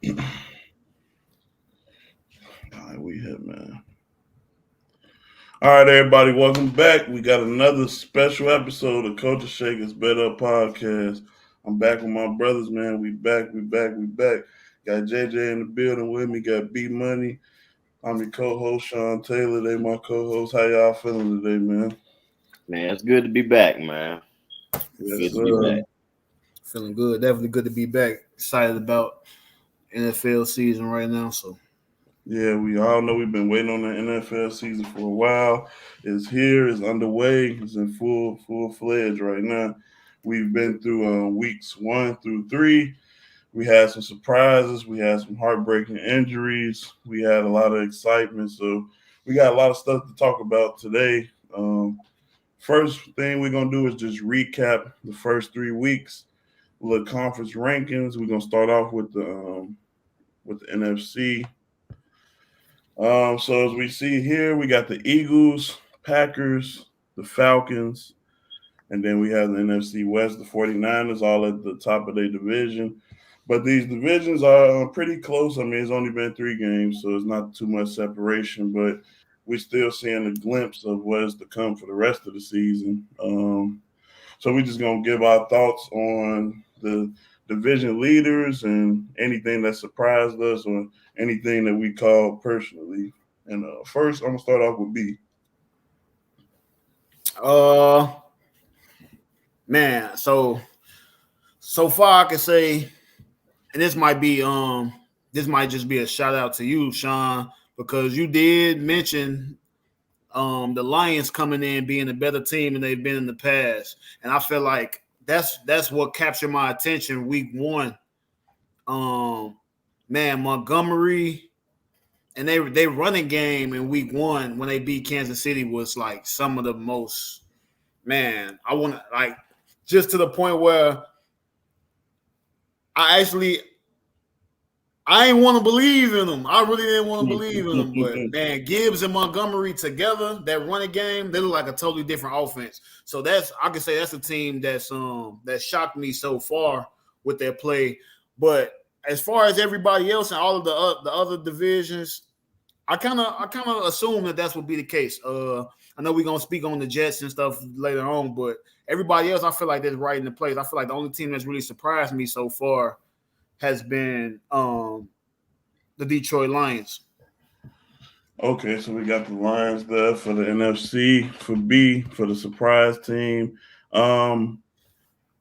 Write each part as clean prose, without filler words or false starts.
All right, we here, man. All right, everybody, welcome back. We got another special episode of Culture Shakers Betup podcast. I'm back with my brothers, man. We back. Got JJ in the building with me. Got B Money. I'm your co-host, Sean Taylor. They my co-host. How y'all feeling today, man? Man, it's good to be back, man. Yes, Good to be sir. back. Feeling good. Definitely good to be back. Excited about NFL season right now. So Yeah, we all know we've been waiting on the NFL season for a while. It's here, it's underway, it's in full fledged right now. We've been through weeks 1 through 3. We had some surprises, we had some heartbreaking injuries, we had a lot of excitement. So we got a lot of stuff to talk about today. First thing we're gonna do is just recap the first 3 weeks, look conference rankings. We're gonna start off with the NFC. So as we see here, we got the Eagles, Packers, the Falcons, and then we have the NFC West, the 49ers, all at the top of their division. But these divisions are pretty close. I mean, it's only been 3 games, so it's not too much separation, but we're still seeing a glimpse of what is to come for the rest of the season. So we're just going to give our thoughts on the division leaders and anything that surprised us or anything that we called personally. And first, I'm going to start off with B. uh man, so far I can say, and this might just be a shout out to you, Sean, because you did mention the Lions coming in being a better team than they've been in the past. And I feel like that's what captured my attention week 1. Um Man, Montgomery and they running game in week 1 when they beat Kansas City was like some of the most, man, I want to, like, just to the point where I actually I didn't want to believe in them. I really didn't want to believe in them. But man, Gibbs and Montgomery together, that running game, they look like a totally different offense. So I can say that's a team that shocked me so far with their play. But as far as everybody else and all of the other divisions, I kind of assume that that's would be the case. I know we're gonna speak on the Jets and stuff later on, but everybody else, I feel like they're right in the place. I feel like the only team that's really surprised me so far has been the Detroit Lions. Okay, so we got the Lions there for the NFC, for B, for the surprise team. Um,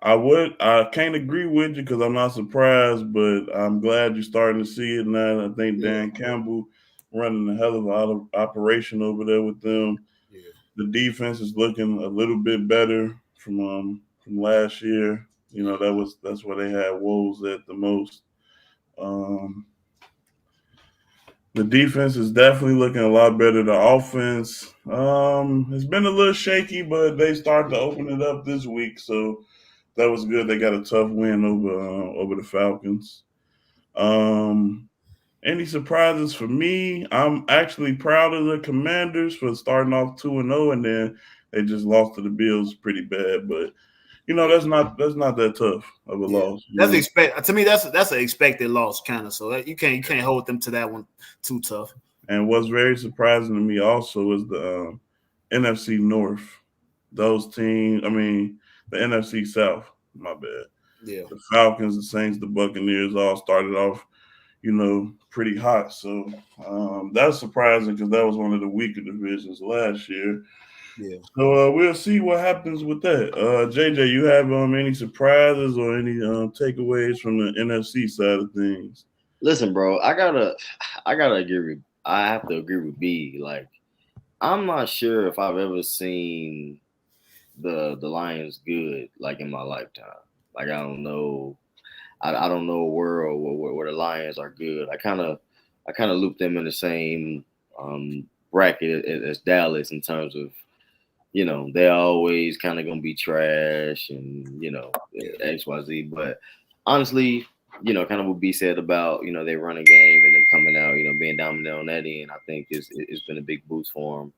I can't agree with you because I'm not surprised, but I'm glad you're starting to see it now. I think Yeah, Dan Campbell running a hell of an operation over there with them. yeah. The defense is looking a little bit better from last year. You know, that's where they had woes at the most. Um, the defense is definitely looking a lot better. The offense has been a little shaky, but they started to open it up this week, so that was good. They got a tough win over the Falcons. Um, any surprises for me? I'm actually proud of the Commanders for starting off 2-0, and then they just lost to the Bills pretty bad. But you know that's not that tough of a Yeah, loss. You that's know, expect to me. That's an expected loss, kind of. So that you can't hold them to that one too tough. and what's very surprising to me also is the NFC North. Those teams, I mean, the NFC South. My bad. Yeah, The Falcons, the Saints, the Buccaneers all started off, pretty hot. So that's surprising because that was one of the weaker divisions last year. yeah. So we'll see what happens with that. JJ, you have any surprises or any takeaways from the NFC side of things? Listen, bro, I gotta agree with. I have to agree with B. Like, I'm not sure if I've ever seen the Lions good like in my lifetime. Like, I don't know. I don't know a world where the Lions are good. I kind of loop them in the same bracket as Dallas in terms of, they're always kind of gonna be trash and XYZ. But honestly, kind of what B said about their running game and them coming out, being dominant on that end, I think it's been a big boost for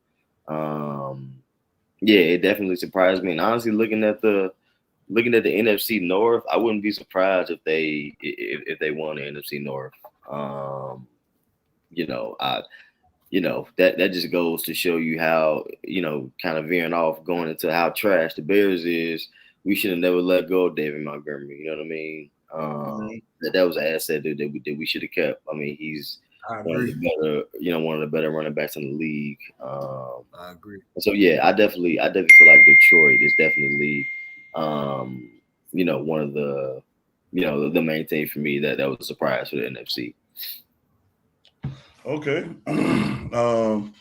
them. Yeah, it definitely surprised me. And honestly, looking at the NFC North, I wouldn't be surprised if they won the NFC North. You know, that just goes to show you how, kind of veering off, going into how trash the Bears is. We should have never let go of David Montgomery. You know what I mean? That was an asset that we should have kept. I mean, he's I one of agree. the better, one of the better running backs in the league. I agree. So yeah, I definitely feel like Detroit is definitely, one of the, the main thing for me that was a surprise for the NFC. Okay. Well,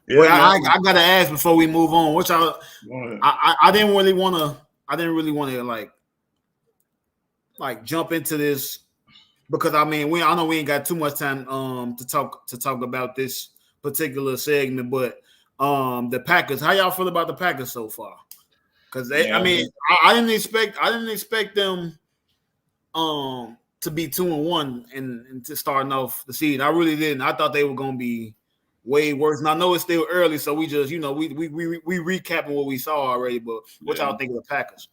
Yeah, man. I gotta ask before we move on, which Go ahead. I didn't really want to. I didn't really want to like jump into this because I mean I know we ain't got too much time to talk about this particular segment, but the Packers. How y'all feel about the Packers so far? Because I mean I didn't expect them to be 2-1 and to starting off the season. I really didn't. I thought they were gonna be way worse. And I know it's still early, so we just we recapping what we saw already. But what y'all think of the Packers?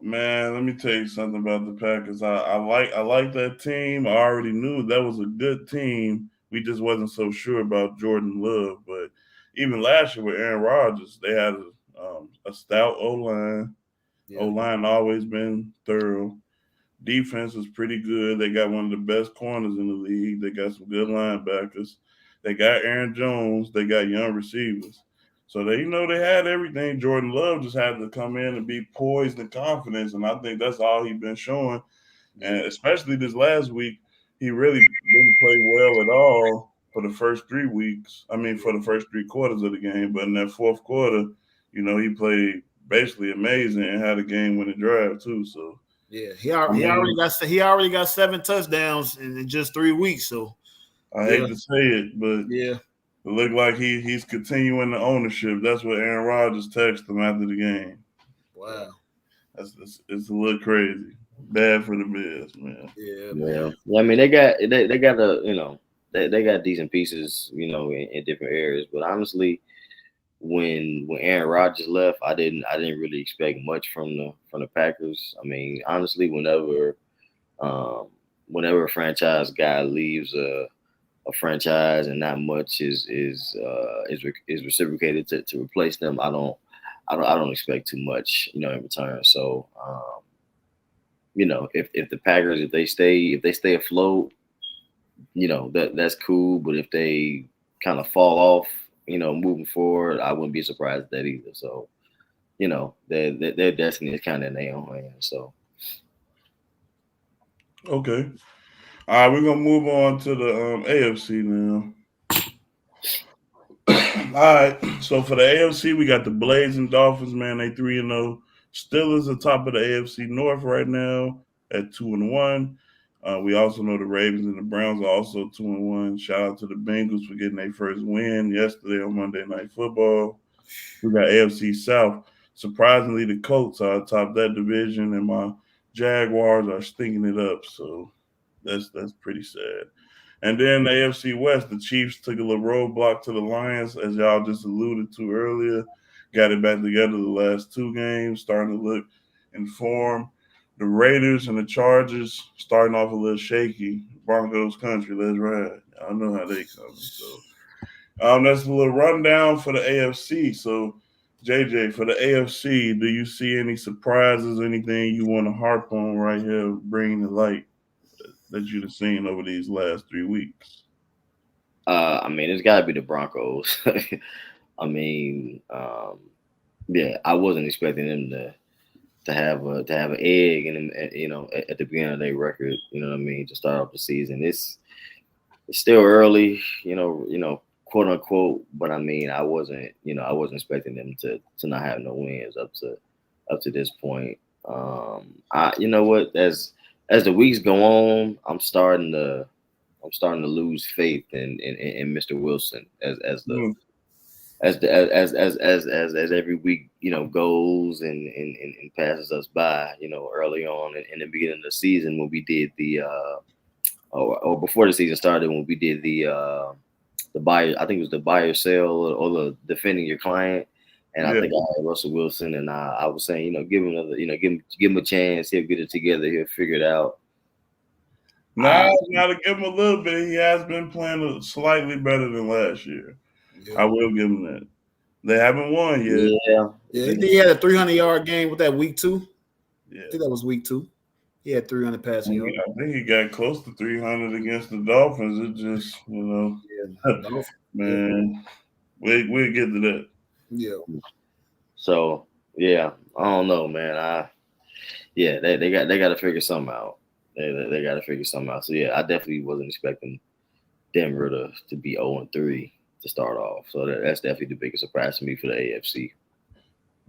Man, let me tell you something about the Packers. I like that team. I already knew that was a good team. We just wasn't so sure about Jordan Love. But even last year with Aaron Rodgers, they had a stout O line. Yeah. O line always been thorough. Defense is pretty good. They got one of the best corners in the league. They got some good linebackers. They got Aaron Jones. They got young receivers. So they had everything. Jordan Love just had to come in and be poised and confidence, and I think that's all he's been showing. And especially this last week, he really didn't play well at all for the first 3 weeks. I mean, for the first 3 quarters of the game. But in that fourth quarter, he played basically amazing and had a game-winning drive too. So yeah, he already got 7 touchdowns in just 3 weeks. So I hate to say it, but yeah. it looked like he's continuing the ownership. That's what Aaron Rodgers texted him after the game. Wow. It's a little crazy. Bad for the Bears, man. Yeah. I mean, they got they got decent pieces, in different areas. But honestly, when Aaron Rodgers left, I didn't really expect much from the Packers. I mean, honestly, whenever a franchise guy leaves a franchise and not much is reciprocated to replace them, I don't expect too much, in return. So, if the Packers if they stay afloat, that's cool. But if they kind of fall off, moving forward, I wouldn't be surprised at that either. So, their destiny is kind of in their own hands. So, Okay. All right, we're gonna move on to the AFC now. All right. So for the AFC, we got the Blazing Dolphins, man. They 3-0. Steelers atop of the AFC North right now at 2-1. We also know the Ravens and the Browns are also 2-1. Shout out to the Bengals for getting their first win yesterday on Monday Night Football. We got AFC South. Surprisingly, the Colts are atop that division, and my Jaguars are stinking it up. So that's pretty sad. And then the AFC West, the Chiefs took a little roadblock to the Lions, as y'all just alluded to earlier. Got it back together the last 2 games, starting to look in form. The Raiders and the Chargers starting off a little shaky. Broncos country, let's ride. I know how they coming. So that's a little rundown for the AFC. So JJ, for the AFC, do you see any surprises, anything you want to harp on right here, bringing the light that you've seen over these last 3 weeks? I mean, it's got to be the Broncos. I mean, yeah, I wasn't expecting them to have an egg in them, at the beginning of their record. You know what I mean? To start off the season, it's still early, quote unquote. But I mean, I wasn't expecting them to not have no wins up to this point. You know what? As the weeks go on, I'm starting to lose faith in Mr. Wilson as every week goes and passes us by. Early on in the beginning of the season when we did the or before the season started when we did the buyer, I think it was the buyer sale or the defending your client. And I think I had Russell Wilson, and I was saying, give him another, give him a chance. He'll get it together. He'll figure it out. Now to give him a little bit, he has been playing slightly better than last year. Yeah. I will give him that. They haven't won yet. Yeah. He had a 300-yard game with that week 2. Yeah. I think that was week 2. He had 300 passing yards. I think he got close to 300 against the Dolphins. It just, man, we'll get to that. Yeah. So yeah, I don't know, man. They got to figure something out. They got to figure something out. So yeah, I definitely wasn't expecting Denver to be 0-3 to start off. So that's definitely the biggest surprise to me for the AFC.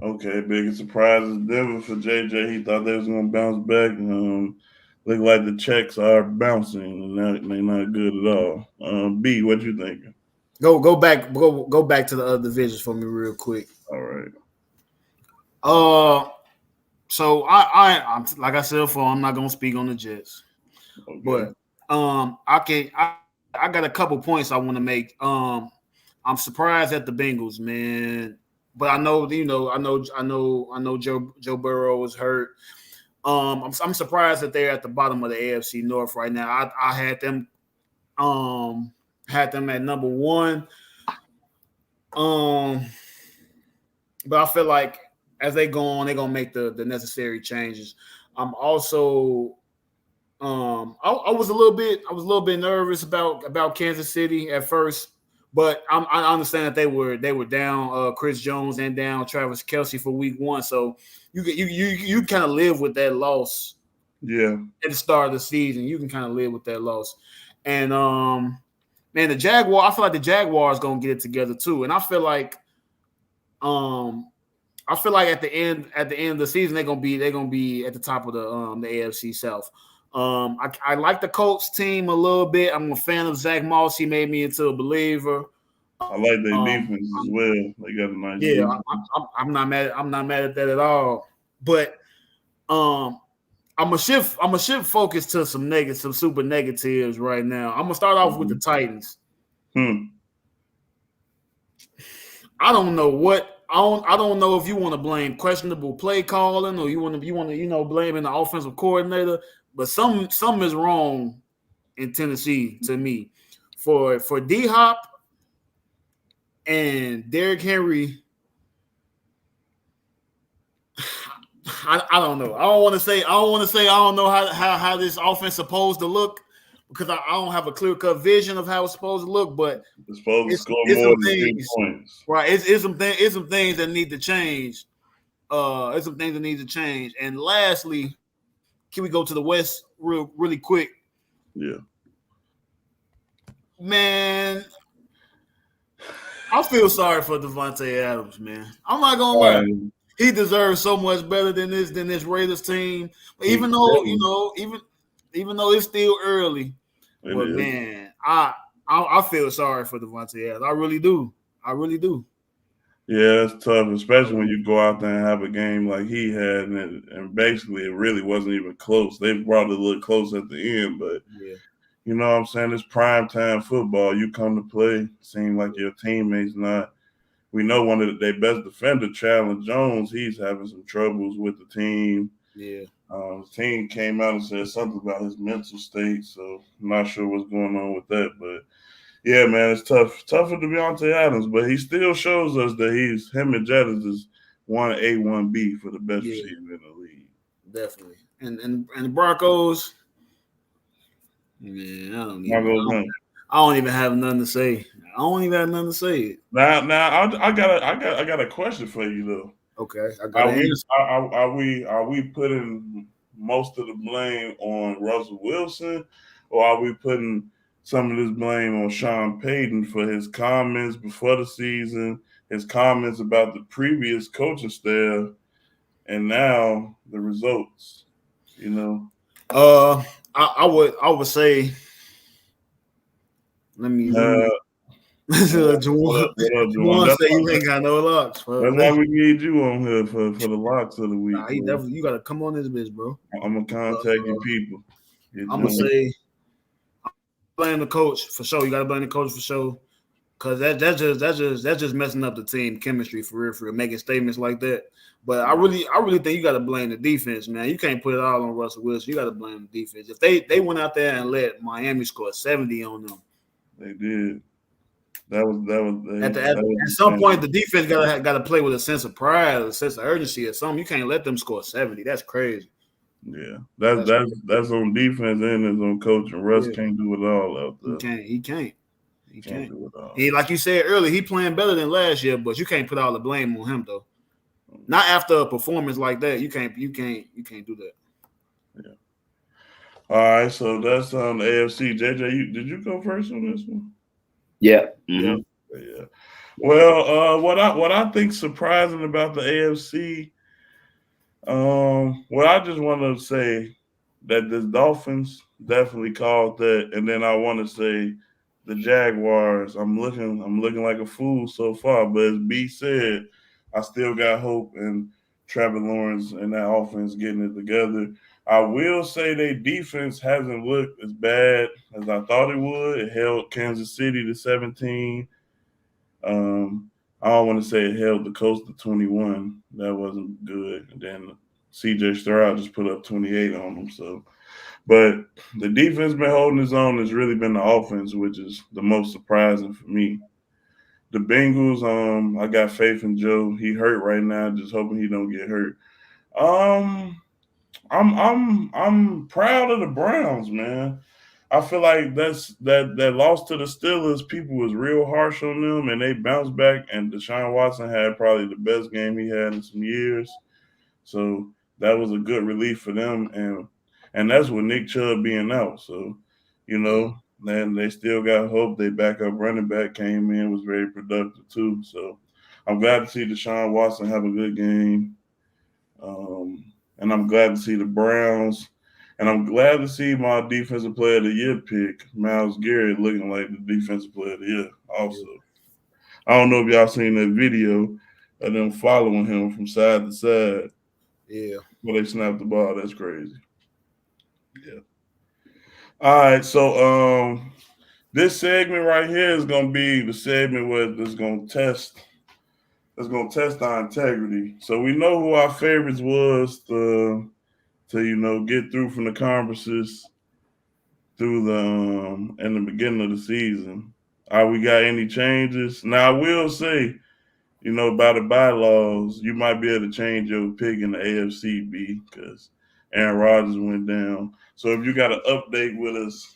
Okay, biggest surprise is Denver for JJ. He thought they was gonna bounce back. Look like the checks are bouncing, and they're not good at all. B, what you thinking? Go back to the other divisions for me real quick. All right. So I'm like I said before, I'm not gonna speak on the Jets, okay. But I got a couple points I want to make. I'm surprised at the Bengals, man. But I know Joe Burrow was hurt. I'm surprised that they're at the bottom of the AFC North right now. I had them at number 1. But I feel like as they go on, they're gonna make the necessary changes. I'm also I was a little bit nervous about Kansas City at first. But I understand that they were down Chris Jones and down Travis Kelce for week 1, so you kind of live with that loss. Yeah, at the start of the season, you can kind of live with that loss. And man, I feel like the Jaguars gonna get it together too. And I feel like at the end of the season they're gonna be at the top of the AFC South. I like the Colts team a little bit. I'm a fan of Zach Moss. He made me into a believer. I like their defense as well. They got a nice defense. I'm not mad at that at all. But I'm gonna shift focus to some super negatives right now. I'm gonna start off with the Titans. I don't know I don't know if you want to blame questionable play calling or you want to blame the offensive coordinator. But something is wrong in Tennessee to me. For D-Hop and Derrick Henry, I don't know. I don't want to say I don't know how this offense is supposed to look because I don't have a clear-cut vision of how it's supposed to look. But it's supposed to score more than 10 points. Right. It's some things that need to change. It's some things that need to change. And lastly, can we go to the West really quick? Yeah. Man, I feel sorry for Devontae Adams, man. I'm not gonna lie. He deserves so much better than this Raiders team. But even though it's still early, but man, I feel sorry for Devontae Adams. I really do. Yeah, it's tough, especially when you go out there and have a game like he had, and basically it really wasn't even close. They brought it a little close at the end, but you know what I'm saying? It's prime time football. You come to play, seem like your teammates not. We know one of their best defender, Chandler Jones, he's having some troubles with the team. Yeah. The team came out and said something about his mental state, so I'm not sure what's going on with that, but yeah, man, it's tough. Tougher to Deontay Adams, but he still shows us that him and Jettis is 1A, 1B for the best receiver in the league. Definitely. And the Broncos, man, I don't even have nothing to say. Now, I got a question for you though. Okay, I got an answer. Are we putting most of the blame on Russell Wilson, or are we putting some of this blame on Sean Payton for his comments before the season, his comments about the previous coaching staff, and now the results? You know. I would say. Let me. Juwan say you ain't got no locks. That's why we need you on here for the locks of the week. Nah, you gotta come on this bitch, bro. I'm gonna contact your people. I'm gonna say blame the coach for sure. You gotta blame the coach for sure. Cause that's just messing up the team chemistry for real, making statements like that. But I really think you got to blame the defense, man. You can't put it all on Russell Wilson. You got to blame the defense. If they went out there and let Miami score 70 on them, they did. That was at some point the defense got to play with a sense of pride, a sense of urgency, or something. You can't let them score 70. That's crazy. Yeah, that's on defense and it's on coach. And Russ can't do it all out there. He can't. He can't do it all. He, like you said earlier, he playing better than last year, but you can't put all the blame on him though. Not after a performance like that. You can't do that. Yeah. All right, so that's on the AFC. JJ, did you go first on this one? Yeah. Mm-hmm. Yeah. Well, what I think surprising about the AFC, well, I just want to say that the Dolphins definitely called that, and then I want to say the Jaguars. I'm looking like a fool so far, but as B said, I still got hope in Trevor Lawrence and that offense getting it together. I will say their defense hasn't looked as bad as I thought it would. It held Kansas City to 17. I don't want to say it held the Coast to 21. That wasn't good. And then CJ Stroud just put up 28 on them. So, but the defense been holding its own. It's really been the offense, which is the most surprising for me. The Bengals, I got faith in Joe. He hurt right now. Just hoping he don't get hurt. I'm proud of the Browns, man. I feel like that loss to the Steelers, people was real harsh on them, and they bounced back. And Deshaun Watson had probably the best game he had in some years, so that was a good relief for them. And that's with Nick Chubb being out. So, then they still got hope. They backup running back came in, was very productive too. So I'm glad to see Deshaun Watson have a good game. And I'm glad to see the Browns. And I'm glad to see my defensive player of the year pick, Myles Garrett, looking like the defensive player of the year also. I don't know if y'all seen that video of them following him from side to side. Yeah. When they snapped the ball. That's crazy. Yeah. All right. So this segment right here is gonna be the segment where it's gonna test our integrity. So we know who our favorites was to get through from the conferences through the in the beginning of the season. We got any changes? Now I will say, by the bylaws, you might be able to change your pick in the AFC B because Aaron Rodgers went down. So if you got an update with us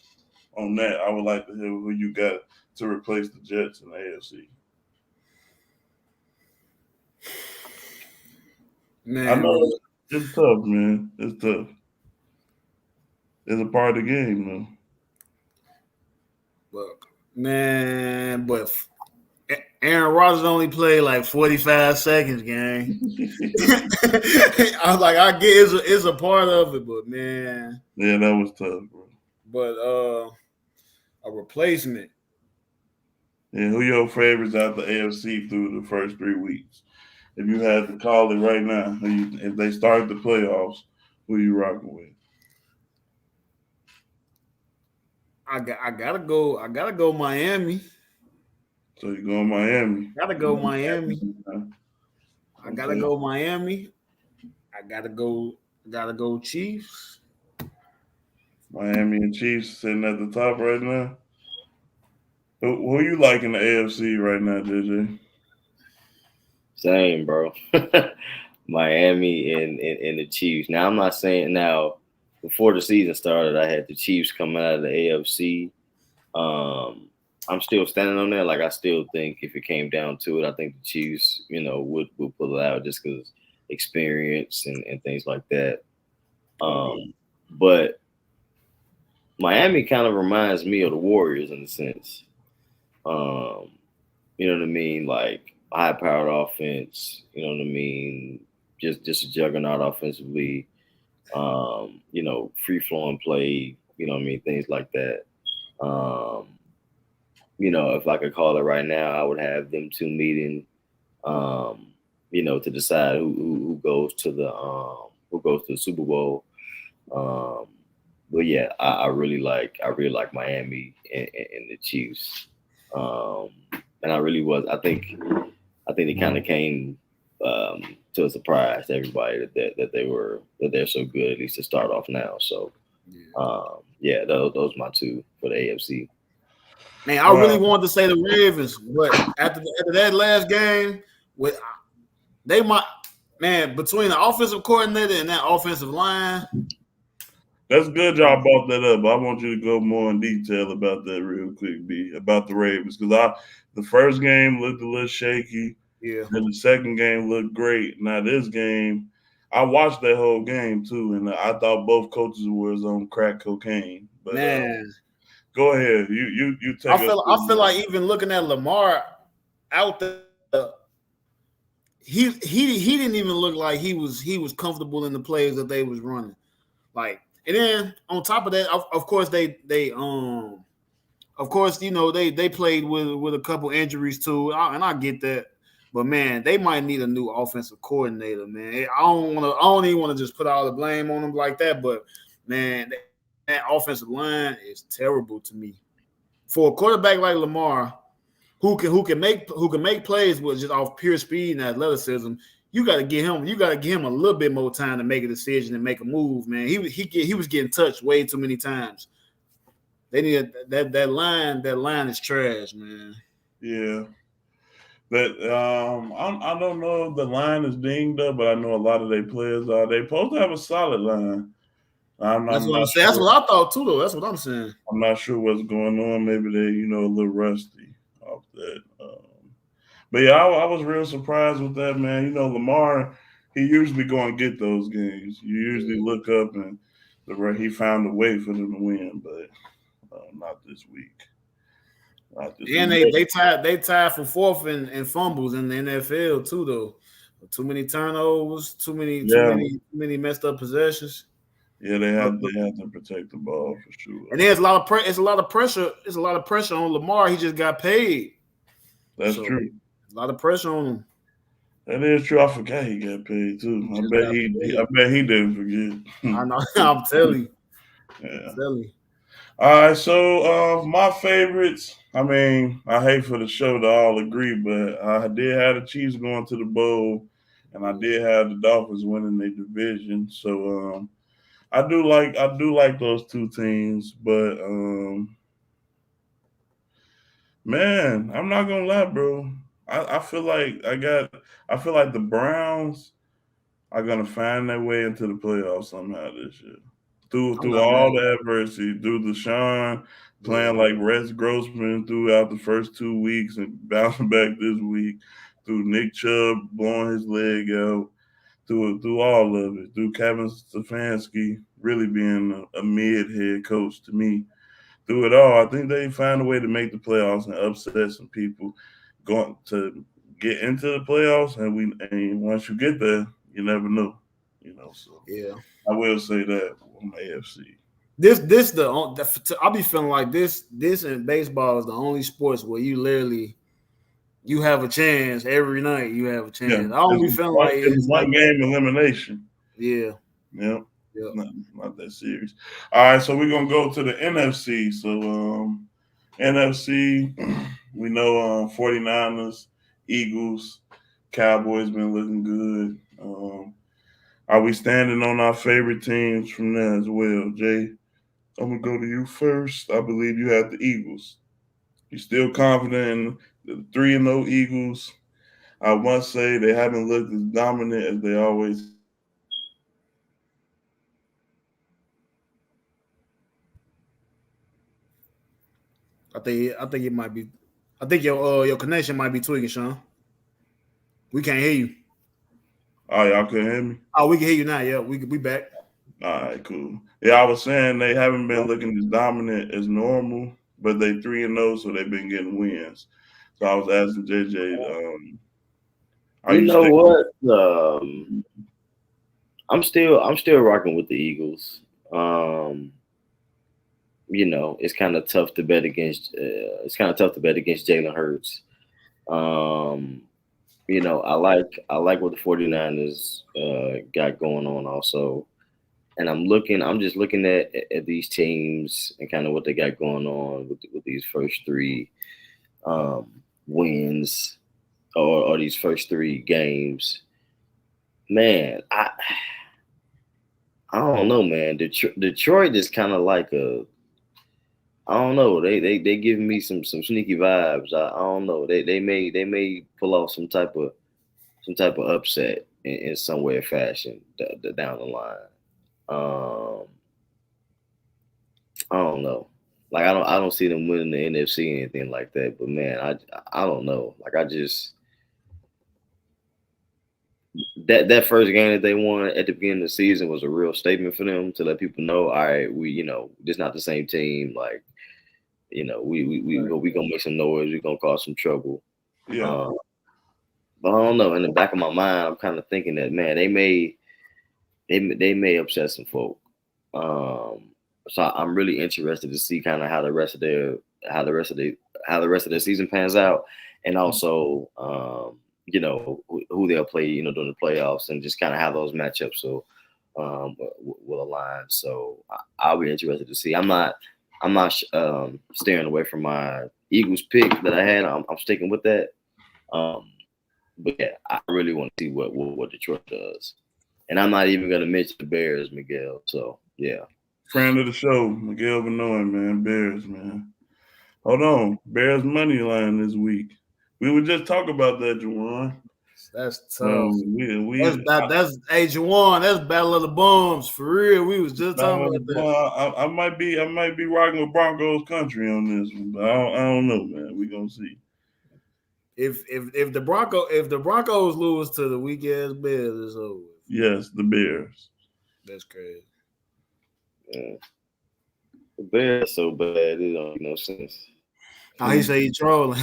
on that, I would like to hear who you got to replace the Jets in the AFC. Man, I know it's tough, man. It's tough. It's a part of the game, though. Look, man, but Aaron Rodgers only played like 45 seconds, gang. I was like, I get it's a part of it, but man. Yeah, that was tough, bro. But a replacement. Yeah, who your favorites out the AFC through the first 3 weeks? If you had to call it right now, if they start the playoffs, who you rocking with? I gotta go Miami. So you going Miami? Gotta go Miami. I gotta go Miami. I gotta go Chiefs. Miami and Chiefs sitting at the top right now. Who you like in the AFC right now, JJ? Same, bro. Miami and the Chiefs. Now I'm not saying before the season started, I had the Chiefs coming out of the AFC. I'm still standing on that. Like I still think if it came down to it, I think the Chiefs, would pull it out just because experience and things like that. But Miami kind of reminds me of the Warriors in a sense. You know what I mean? Like high-powered offense. You know what I mean? Just a juggernaut offensively. Free-flowing play. You know what I mean? Things like that. If I could call it right now, I would have them two meeting. To decide who goes to the Super Bowl. But yeah, I really like Miami and the Chiefs. and I really was. I think it kind of came to a surprise to everybody that they're so good, at least to start off now. So those my two for the AFC. Man, I really wanted to say the Ravens, but after that last game, with they might, man, between the offensive coordinator and that offensive line. That's good y'all brought that up. I want you to go more in detail about that real quick, B, about the Ravens. Because the first game looked a little shaky. Yeah. And the second game looked great. Now this game, I watched that whole game too, and I thought both coaches was on crack cocaine. But man, go ahead. You take. I feel like even looking at Lamar out there, he didn't even look like he was comfortable in the plays that they was running. Like, and then on top of that, of course they played with a couple injuries too, and I get that. But man, they might need a new offensive coordinator, man. I don't even want to just put all the blame on them like that. But man, that offensive line is terrible to me. For a quarterback like Lamar, who can make plays with just off pure speed and athleticism, you got to give him a little bit more time to make a decision and make a move, man. He was getting touched way too many times. They need that line. That line is trash, man. Yeah. That I don't know if the line is dinged up, but I know a lot of their players are. They supposed to have a solid line. That's what I'm saying. That's what I thought too, though. That's what I'm saying. I'm not sure what's going on. Maybe they, a little rusty off that. But yeah, I was real surprised with that, man. Lamar, he usually go and get those games. You usually look up and he found a way for them to win, but not this week. And they tied for fourth in fumbles in the NFL too, though. Too many turnovers, too many messed up possessions. Yeah, they have to protect the ball for sure. And there's a lot of pressure. There's a lot of pressure on Lamar. He just got paid. That's true. A lot of pressure on him. That is true. I forgot he got paid too. I bet he didn't forget. I know. I'm telling you. Yeah. I'm telling you. All right, so my favorites. I mean, I hate for the show to all agree, but I did have the Chiefs going to the bowl, and I did have the Dolphins winning their division. So I do like those two teams, but man, I'm not gonna lie, bro. I feel like the Browns are gonna find their way into the playoffs somehow this year. Through all the adversity, through Deshaun playing like Rex Grossman throughout the first 2 weeks and bouncing back this week, through Nick Chubb blowing his leg out, through all of it, through Kevin Stefanski really being a mid head coach to me. Through it all, I think they find a way to make the playoffs and upset some people going to get into the playoffs. And once you get there, you never know. So yeah, I will say that on the AFC. I'll be feeling like this in baseball is the only sports where you have a chance every night. You have a chance. Yeah, I don't be feeling like it's one game elimination. Yeah. Yep. Not that serious. All right, so we're gonna go to the NFC. So NFC, we know 49ers, Eagles, Cowboys been looking good. Are we standing on our favorite teams from there as well, Jay? I'm gonna go to you first. I believe you have the Eagles. You still confident in the 3-0 Eagles? I must say they haven't looked as dominant as they always. I think it might be. I think your connection might be tweaking, Sean. We can't hear you. Oh, y'all couldn't hear me? Oh, we can hear you now. Yeah, we back. All right, cool. Yeah, I was saying they haven't been looking as dominant as normal, but they 3-0, so they've been getting wins. So I was asking JJ, you know what? I'm still rocking with the Eagles. It's kind of tough to bet against. Jalen Hurts. I like what the 49ers got going on also. And I'm just looking at these teams and kind of what they got going on with these first three. wins or these first 3 games, man, I don't know, man. Detroit is kind of like I don't know. They giving me some sneaky vibes. I don't know. They may pull off some type of upset in some way or fashion down the line. I don't know. Like I don't see them winning the NFC or anything like that. But man, I don't know. Like I just that first game that they won at the beginning of the season was a real statement for them to let people know, all right, this not the same team. Like, we gonna make some noise. We gonna cause some trouble. Yeah. But I don't know. In the back of my mind, I'm kind of thinking that, man, they may upset some folk. So I'm really interested to see kind of how the rest of their season pans out, and also who they'll play during the playoffs, and just kind of how those matchups will align. So I'll be interested to see. I'm not steering away from my Eagles pick that I had. I'm sticking with that. But yeah, I really want to see what Detroit does, and I'm not even gonna mention the Bears, Miguel. So yeah. Friend of the show, Miguel Benoit, man. Bears, man. Hold on. Bears money line this week. We would just talk about that, Juwan. That's tough. That's hey, Juwan, that's Battle of the Bums for real. We was just talking about that. I might be rocking with Broncos country on this one, but I don't know, man. We gonna see. If the Broncos lose to the weak ass Bears, it's over. Yes, the Bears. That's crazy. Yeah. The Bears so bad it don't make no sense. Oh, he say he trolling.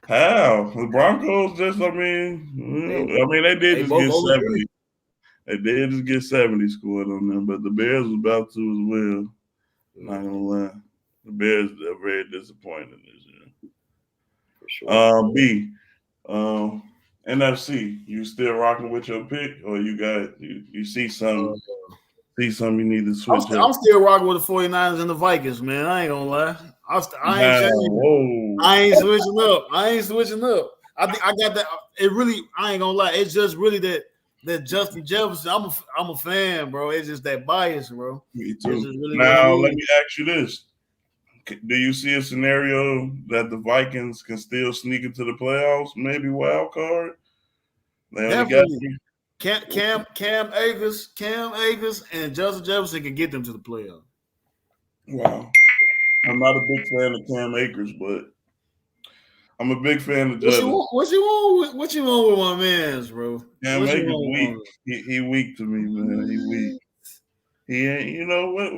How? The Broncos they did just get 70. They did just get 70 scored on them, but the Bears was about to as well. Not gonna lie. The Bears are very disappointing this year. For sure. B. NFC, you still rocking with your pick, or you see some you need to switch I'm still rocking with the 49ers and the Vikings, man. I ain't gonna lie. I ain't switching up. I think I got that. I ain't gonna lie. It's just really that Justin Jefferson. I'm a fan, bro. It's just that bias, bro. Me too. Now let me ask you this: do you see a scenario that the Vikings can still sneak into the playoffs? Maybe wild card. Definitely. Cam Akers, and Justin Jefferson can get them to the playoffs. Wow. I'm not a big fan of Cam Akers, but I'm a big fan of Justin. What you want with my man's, bro? Cam Akers weak. He weak to me, man. He weak. He ain't, what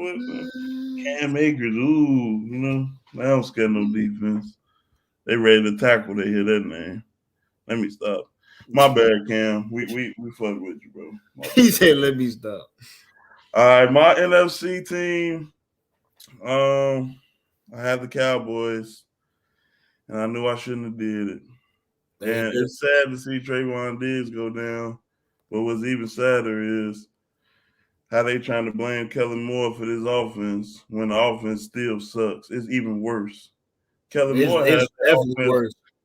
Cam Akers, they don't scare no defense. They ready to tackle, they hear that name. Let me stop. My bad, Cam. We fuck with you, bro. He said, "Let me stop." All right, my NFC team. I had the Cowboys, and I knew I shouldn't have did it. And it's sad to see Trayvon Diggs go down. But what's even sadder is how they trying to blame Kellen Moore for this offense when the offense still sucks. It's even worse. Kellen Moore has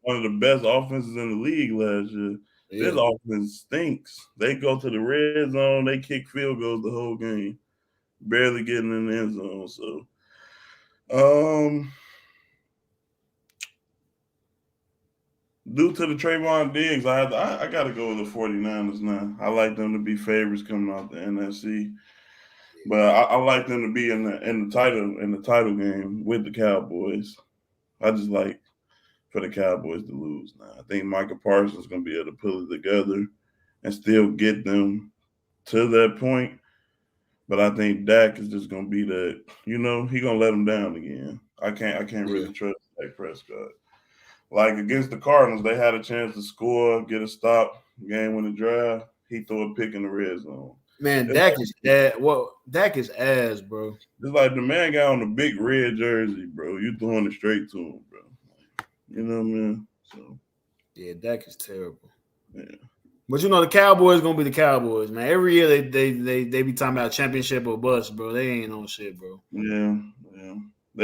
one of the best offenses in the league last year. Yeah. This offense stinks. They go to the red zone, they kick field goals the whole game, barely getting in the end zone. So, due to the Trayvon Diggs, I got to go with the 49ers now. I like them to be favorites coming out the NFC, but I like them to be in the title game with the Cowboys. I just like for the Cowboys to lose now. I think Micah Parsons is going to be able to pull it together and still get them to that point. But I think Dak is just going to be that, he's going to let them down again. I can't really trust Dak Prescott. Like against the Cardinals, they had a chance to score, get a stop, game win the drive. He threw a pick in the red zone. Man, Dak is ass. Well, Dak is ass, bro. It's like the man got on a big red jersey, bro. You throwing it straight to him, bro. You know what I mean? So yeah, Dak is terrible. Yeah. But the Cowboys gonna be the Cowboys, man. Every year they be talking about championship or bust, bro. They ain't on shit, bro. Yeah.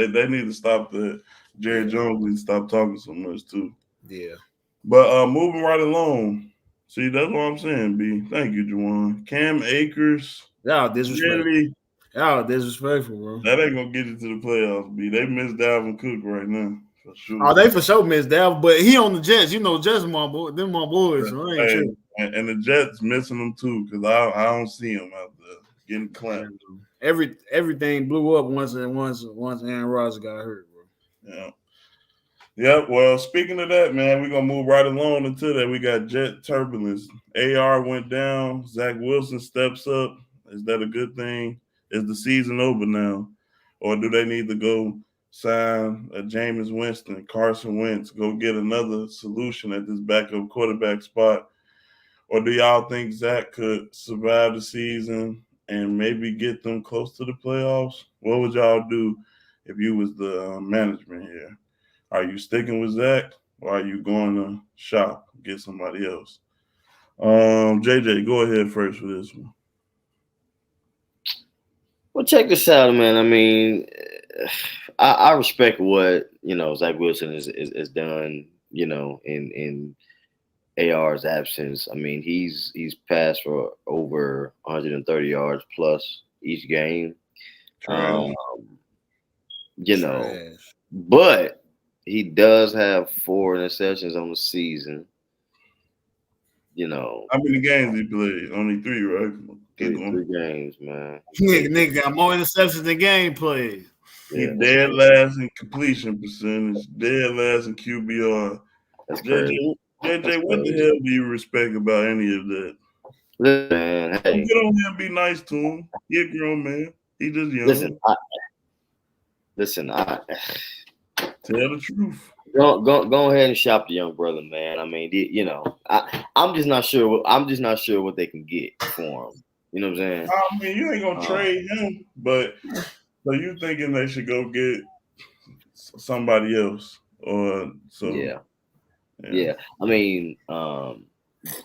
They need to stop that. Jerry Jones needs to stop talking so much too. Yeah. But moving right along. See, that's what I'm saying, B. Thank you, Juwan. Cam Akers. Y'all disrespectful. Really? Y'all disrespectful, bro. That ain't gonna get you to the playoffs, B. They miss Dalvin Cook right now. For sure. Oh, they for sure missed that, but he on the Jets. You know, Jets my boy, them my boys. So I ain't Hey, tripping. and the Jets missing them too, because I don't see them out there getting clamped. Everything blew up once Aaron Rodgers got hurt, bro. Yeah. Yep. Well, speaking of that, man, we're gonna move right along into that. We got Jet turbulence. AR went down. Zach Wilson steps up. Is that a good thing? Is the season over now, or do they need to go sign a Jameis Winston, Carson Wentz, go get another solution at this backup quarterback spot? Or do y'all think Zach could survive the season and maybe get them close to the playoffs? What would y'all do if you was the management here? Are you sticking with Zach, or are you going to shop, get somebody else? JJ, go ahead first for this one. Well, check this out, man. I mean, I respect what Zach Wilson is done. In AR's absence. I mean, he's passed for over 130 yards plus each game. Trash. But he does have 4 interceptions on the season. How many games he played? Only 3, right? 3 games, man. Nigga got more interceptions than game plays. He dead last in completion percentage, dead last in QBR. That's crazy. JJ, what the hell do you respect about any of that? Man, hey. Get on him, be nice to him. He a grown man. He just young. Listen, tell the truth. Go ahead and shop the young brother, man. I mean, I'm just not sure. I'm just not sure what they can get for him. You know what I'm saying? I mean, you ain't gonna trade him, but so you thinking they should go get somebody else, or so? Yeah. I mean,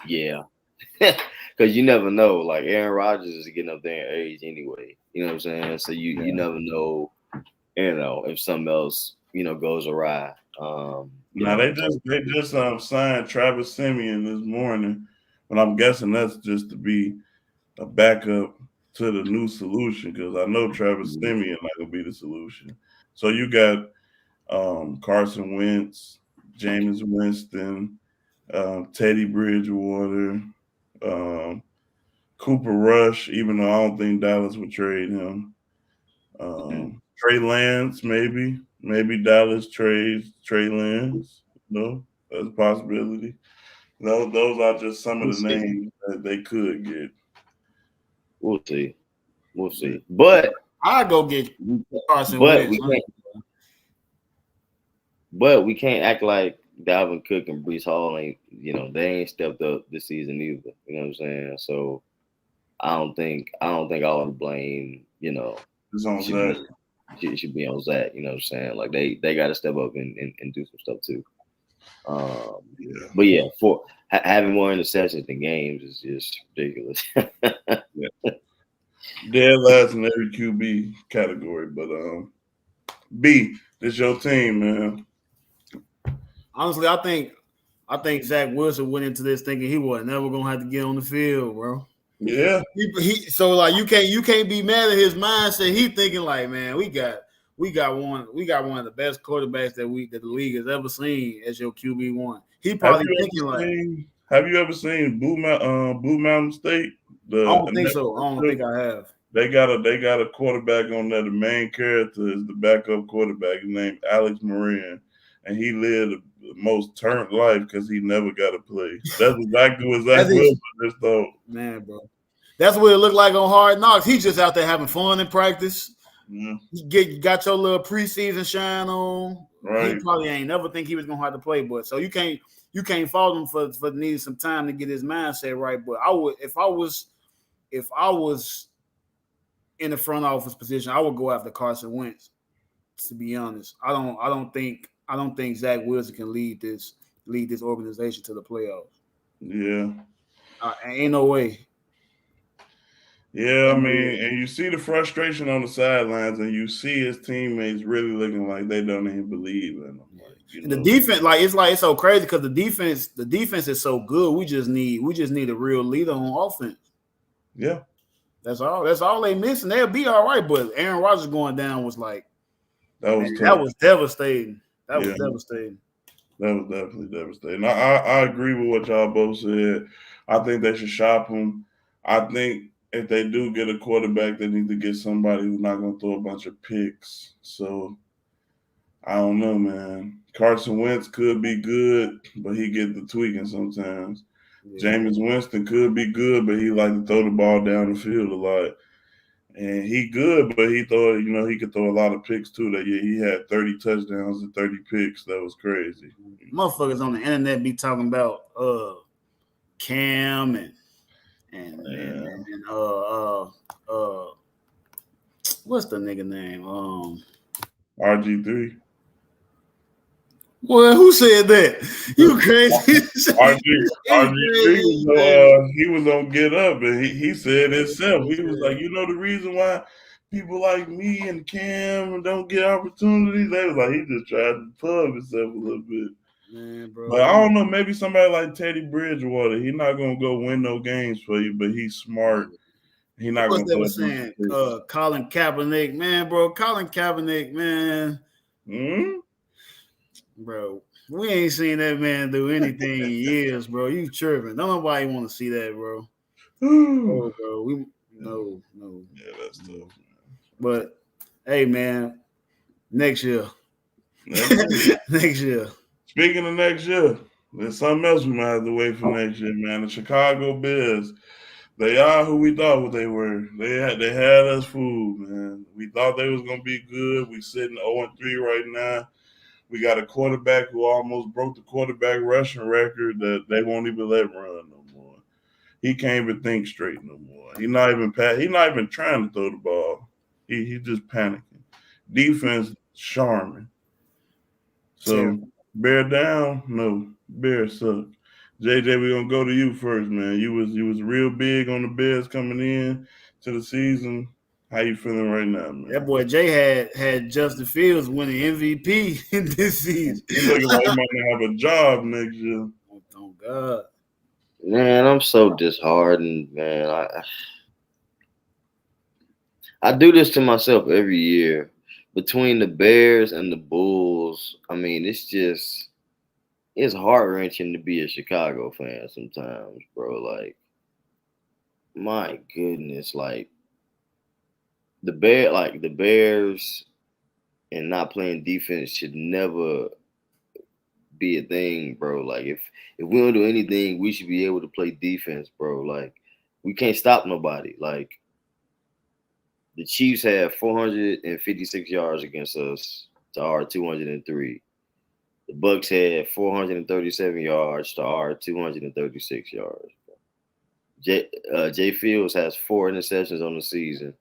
yeah, because you never know. Like Aaron Rodgers is getting up there in age anyway. You know what I'm saying? So you never know. If something else goes awry. They just signed Travis Simeon this morning, but I'm guessing that's just to be a backup to the new solution, because I know Travis Simeon not gonna be the solution. So you got Carson Wentz, Jameis Winston, Teddy Bridgewater, Cooper Rush, even though I don't think Dallas would trade him. Trey Lance, maybe Dallas trades Trey Lance. No, that's a possibility. Those are just some of the names that they could get. We'll see. But I go get Carson Wentz. But we can't act like Dalvin Cook and Breece Hall ain't. They ain't stepped up this season either. You know what I'm saying? So I don't think all the blame. It's on Zach. It should be on Zach. You know what I'm saying? Like they got to step up and do some stuff too. But yeah, for having more interceptions than games is just ridiculous. Dead last in every QB category, but B, this your team, man. Honestly, I think Zach Wilson went into this thinking he was never gonna have to get on the field, bro. Yeah. So like you can't be mad at his mindset. He thinking like, man, we got one of the best quarterbacks that the league has ever seen as your QB1. He probably thinking like, have you ever seen Blue Mountain State? I don't think so. I don't think I have. They got a quarterback on there. The main character is the backup quarterback. His name Alex Moran, and he lived the most turned life because he never got to play. That's exactly what Zach Wilson just thought. Man, bro, that's what it looked like on Hard Knocks. He's just out there having fun in practice. Yeah. You got your little preseason shine on. Right. He probably ain't never think he was gonna have to play, but so you can't fault him for needing some time to get his mindset right. But I would, if I was in the front office position, I would go after Carson Wentz. To be honest, I don't think Zach Wilson can lead this organization to the playoffs. Yeah, ain't no way. Yeah, I mean, and you see the frustration on the sidelines, and you see his teammates really looking like they don't even believe in him. Like, and the defense, it's so crazy because the defense is so good. We just need a real leader on offense. Yeah, that's all they missing. They'll be all right. But Aaron Rodgers going down was like that was tough. That was devastating. That was definitely devastating. I agree with what y'all both said. I think they should shop him. I think if they do get a quarterback, they need to get somebody who's not going to throw a bunch of picks. So I don't know, man. Carson Wentz could be good, but he get the tweaking sometimes. Yeah. Jameis Winston could be good, but he like to throw the ball down the field a lot. And he good, but he could throw a lot of picks too. That he had 30 touchdowns and 30 picks. That was crazy. Motherfuckers on the internet be talking about Cam and what's the nigga name? RG3. Well, who said that? You crazy? RG3 he was on Get Up, and he said himself. He was like, the reason why people like me and Cam don't get opportunities. They was like, he just tried to pub himself a little bit. Man, bro. But I don't know. Maybe somebody like Teddy Bridgewater. He's not gonna go win no games for you, but he's smart. He not What's gonna. What's saying? Colin Kaepernick, man, bro. Colin Kaepernick, man. Bro, we ain't seen that man do anything in years, bro. You tripping? Don't nobody want to see that, bro. Oh, bro. No. Yeah, that's tough, man. But hey, man, next year. Next year. Speaking of next year, there's something else we might have to wait for next year, man. The Chicago Bears. They are who we thought they were. They had us fooled, man. We thought they was gonna be good. We sitting 0-3 right now. We got a quarterback who almost broke the quarterback rushing record that they won't even let run no more. He can't even think straight no more. He's not even trying to throw the ball. He just panicking. Defense charming. So bear down, no. Bear suck. JJ, we're gonna go to you first, man. You was real big on the Bears coming in to the season. How you feeling right now, man? That boy Jay had Justin Fields winning MVP in this season. He looking like he might not have a job next year. Oh God. Man, I'm so disheartened, man. I do this to myself every year. Between the Bears and the Bulls, I mean, it's heart-wrenching to be a Chicago fan sometimes, bro. Like, my goodness, like the Bears and not playing defense should never be a thing, bro. Like, if we don't do anything, we should be able to play defense, bro. Like, we can't stop nobody. Like, the Chiefs had 456 yards against us to our 203. The Bucks had 437 yards to our 236 yards. Jay Fields has 4 interceptions on the season.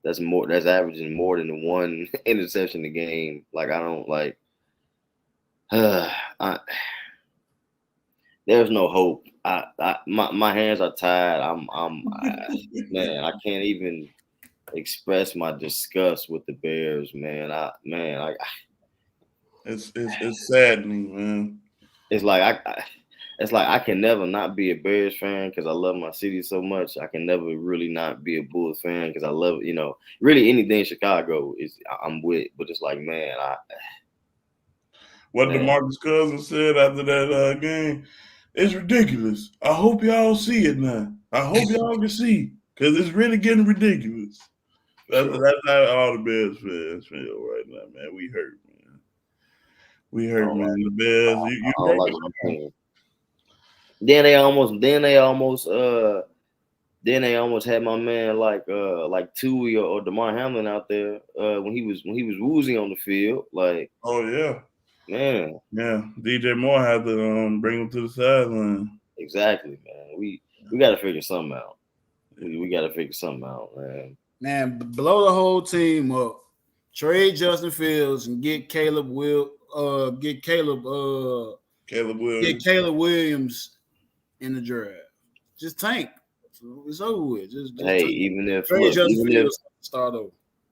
That's averaging more than one interception a game. Like, I don't like. There's no hope. My hands are tied. Man, I can't even express my disgust with the Bears, man. It's saddening, man. It's like I can never not be a Bears fan because I love my city so much. I can never really not be a Bulls fan because I love, really anything Chicago I'm with. But it's like, man, what DeMarcus Cousins said after that game, it's ridiculous. I hope y'all see it now. I hope y'all can see because it's really getting ridiculous. That's how all the Bears fans feel right now, man. We hurt, man. Man. The Bears, you broke it. Then they almost had my man like Tui or DeMar Hamlin out there when he was woozy on the field. Like, oh yeah, man, yeah. DJ Moore had to bring him to the sideline. Exactly, man. We got to figure something out. We got to figure something out, man. Man, blow the whole team up. Trade Justin Fields and get Caleb Williams in the draft. Just tank. It's over with. Just Hey, even if trade look, Justin Fields start over.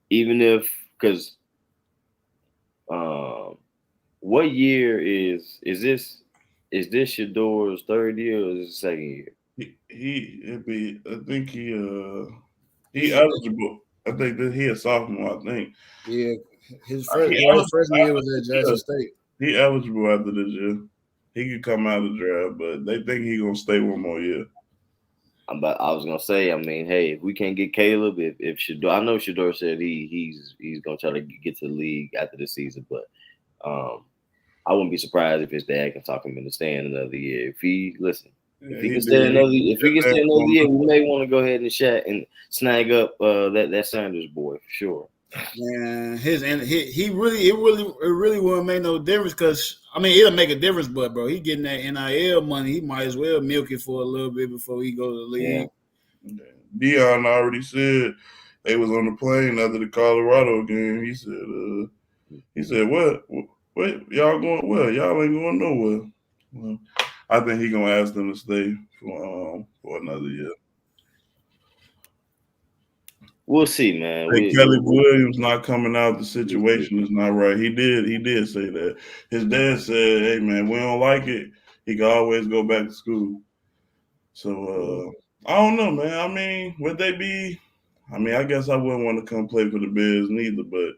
even if because what year is this? Is this Shador's third year or is it second year? It'd be. I think he He's eligible. I think that he a sophomore. I think yeah. His he freshman year was at Jackson State. He eligible after this year. He could come out of the draft, but they think he gonna stay one more year. But I was gonna say, I mean, hey, if we can't get Caleb, if Shador, I know Shador said he's gonna try to get to the league after the season, but I wouldn't be surprised if his dad can talk him into staying another year. If he listen, if he can stay another year, we may want to go ahead and chat and snag up that Sanders boy for sure. Man, he really wouldn't make no difference because I mean it'll make a difference, but bro, he getting that NIL money. He might as well milk it for a little bit before he go to the league. Yeah. Dion already said they was on the plane after the Colorado game. He said, what y'all going? Well, y'all ain't going nowhere. Well, I think he gonna ask them to stay for another year. We'll see, man. Hey, Kelly Williams not coming out. The situation is not right. He did say that. His dad said, "Hey, man, we don't like it. He can always go back to school." So I don't know, man. I mean, would they be? I mean, I guess I wouldn't want to come play for the Bears neither, but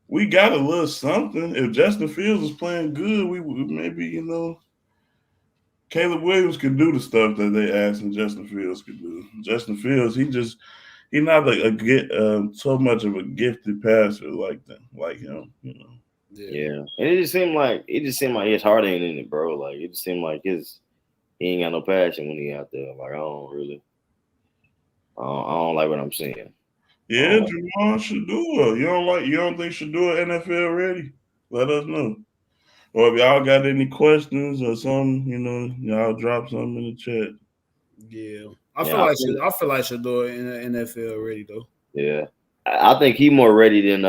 we got a little something. If Justin Fields was playing good, we would maybe, Caleb Williams could do the stuff that they asked and Justin Fields could do. Justin Fields, he's not so much of a gifted passer like him, Yeah, and it just seemed like his heart ain't in it, bro. Like it just seemed like he ain't got no passion when he out there. Like I don't like what I'm seeing. Yeah, Jamon Shadua. You don't think Shadua NFL ready? Let us know. Or if y'all got any questions or something, y'all drop something in the chat. Yeah, I feel like Shador in the NFL already though. Yeah, I think he more ready than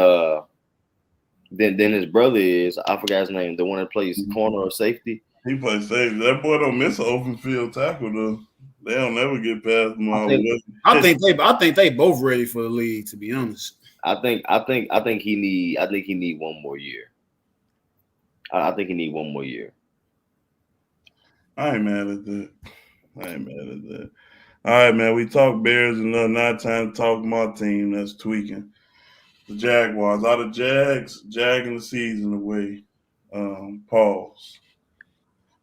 his brother is. I forgot his name. The one that plays corner or safety. He plays safety. That boy don't miss an open field tackle though. They don't never get past him. I think they both ready for the league. To be honest, I think he need one more year. I think he need one more year. I ain't mad at that. All right, man. We talk Bears enough. Now time to talk my team that's tweaking. The Jaguars. Are the Jags jagging the season away? Pause.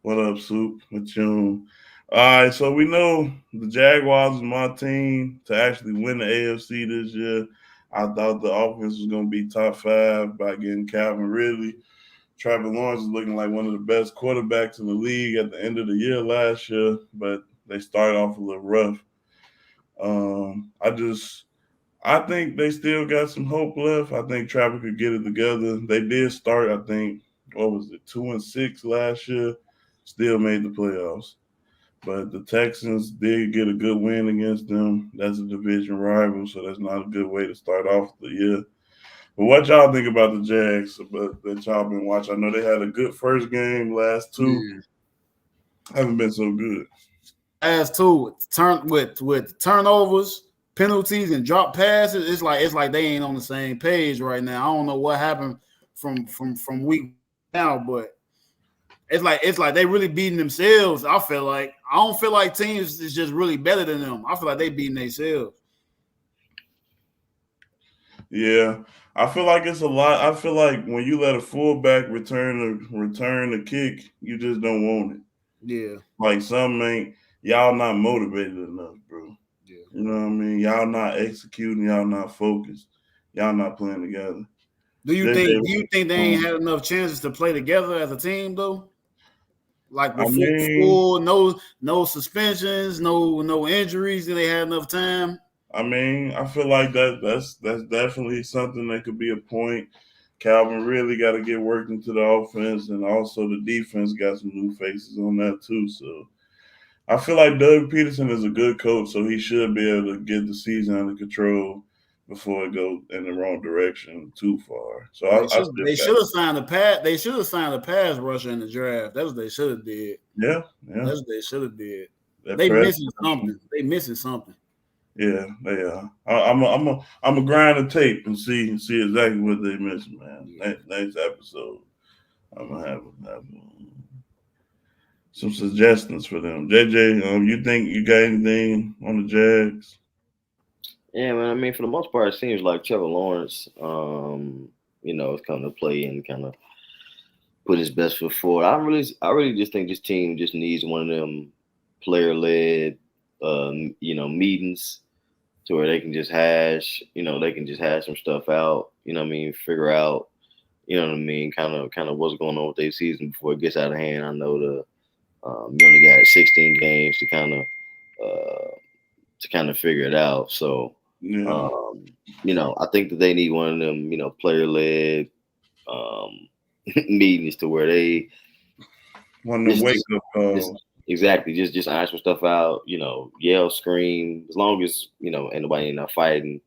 What up, Soup? What you? All right, so we know the Jaguars is my team to actually win the AFC this year. I thought the offense was going to be top 5 by getting Calvin Ridley. Trevor Lawrence is looking like one of the best quarterbacks in the league at the end of the year last year, but they started off a little rough. I think they still got some hope left. I think Trevor could get it together. They did start, I think, 2-6 last year, still made the playoffs. But the Texans did get a good win against them. That's a division rival, so that's not a good way to start off the year. But what y'all think about the Jags that y'all been watching? I know they had a good first game. Last two haven't been so good. Last two with turnovers, penalties, and drop passes. It's like they ain't on the same page right now. I don't know what happened from week now, but it's like they really beating themselves. I don't feel like teams is just really better than them. I feel like they beating themselves. Yeah, I feel like it's a lot. I feel like when you let a fullback return the kick, you just don't want it. Yeah, like y'all not motivated enough, bro. Yeah, you know what I mean. Y'all not executing. Y'all not focused. Y'all not playing together. Do you think they ain't had enough chances to play together as a team though? Like before, no suspensions, no injuries. Did they have enough time? I mean, I feel like that's definitely something that could be a point. Calvin really got to get worked into the offense, and also the defense got some new faces on that too. So I feel like Doug Peterson is a good coach, so he should be able to get the season under control before it goes in the wrong direction too far. So they should have signed a pass. They should have signed a pass rusher in the draft. That's what they should have did. Yeah. That's what they should have did. That They press. missing something. They missing something. Yeah, they are. I'm a grind the tape and see exactly what they missing, man. Next episode, I'm gonna have some suggestions for them. JJ, you think you got anything on the Jags? Yeah, man. I mean, for the most part, it seems like Trevor Lawrence, is coming to play and kind of put his best foot forward. I really just think this team just needs one of them player led, meetings to where they can just hash some stuff out. You know what I mean? Figure out, you know what I mean, kind of what's going on with their season before it gets out of hand. I know you only got 16 games to kind of figure it out. So, Yeah, I think that they need one of them, player led meetings to where they one of them just, wake up just calls. exactly just iron some stuff out. Yell, scream, as long as ain't nobody not fighting.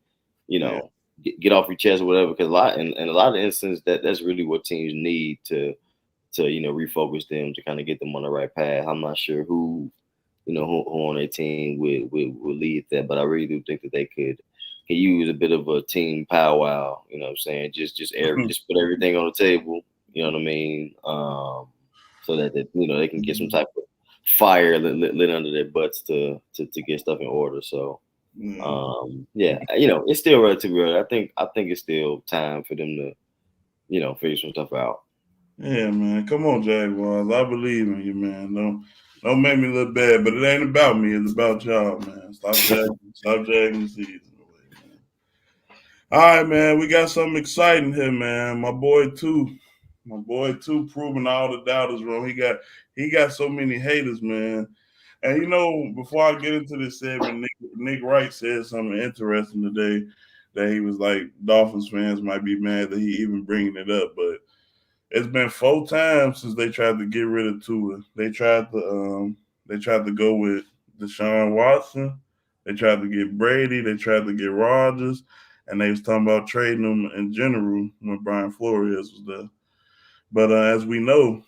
You Yeah. know, get off your chest or whatever. Because in a lot of instances, that's really what teams need to refocus them to kind of get them on the right path. I'm not sure who on their team would lead that, but I really do think that they could use a bit of a team powwow. You know what I'm saying? Just put everything on the table. You know what I mean? So that they can get some type of fire lit under their butts to get stuff in order. So it's still relatively early. I think it's still time for them to figure some stuff out. Yeah, man. Come on, Jaguars. I believe in you, man. Don't make me look bad, but it ain't about me. It's about y'all, man. Stop jagging the season away, man. All right, man. We got something exciting here, man. My boy too, proving all the doubters wrong. He got so many haters, man. And before I get into this segment, Nick Wright said something interesting today that he was like, Dolphins fans might be mad that he even bringing it up, but it's been 4 times since they tried to get rid of Tua. They tried to go with Deshaun Watson. They tried to get Brady. They tried to get Rodgers, and they was talking about trading them in general when Brian Flores was there. But as we know,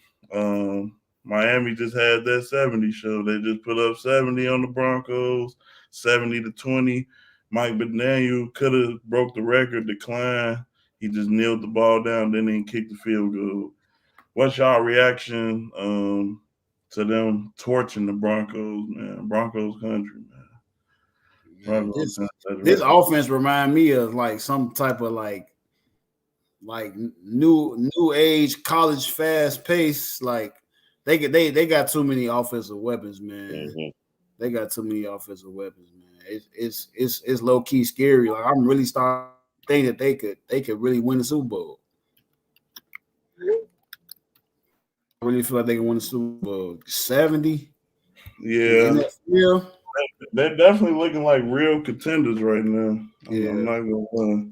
Miami just had that 70 show. They just put up 70 on the Broncos, 70-20. Mike McDaniel could have broke the record, declined. He just kneeled the ball down, then he kicked the field goal. What's y'all reaction to them torching the Broncos, man? Broncos country, man. Man, Broncos country. this offense remind me of like some type of like new age college fast pace. Like they got too many offensive weapons, man. Mm-hmm. They got too many offensive weapons, man. It's low key scary. Like I'm really starting to think that they could really win the Super Bowl. I really feel like they can win the Super Bowl. 70. Yeah. Yeah. They're definitely looking like real contenders right now. I'm Yeah. not gonna lie.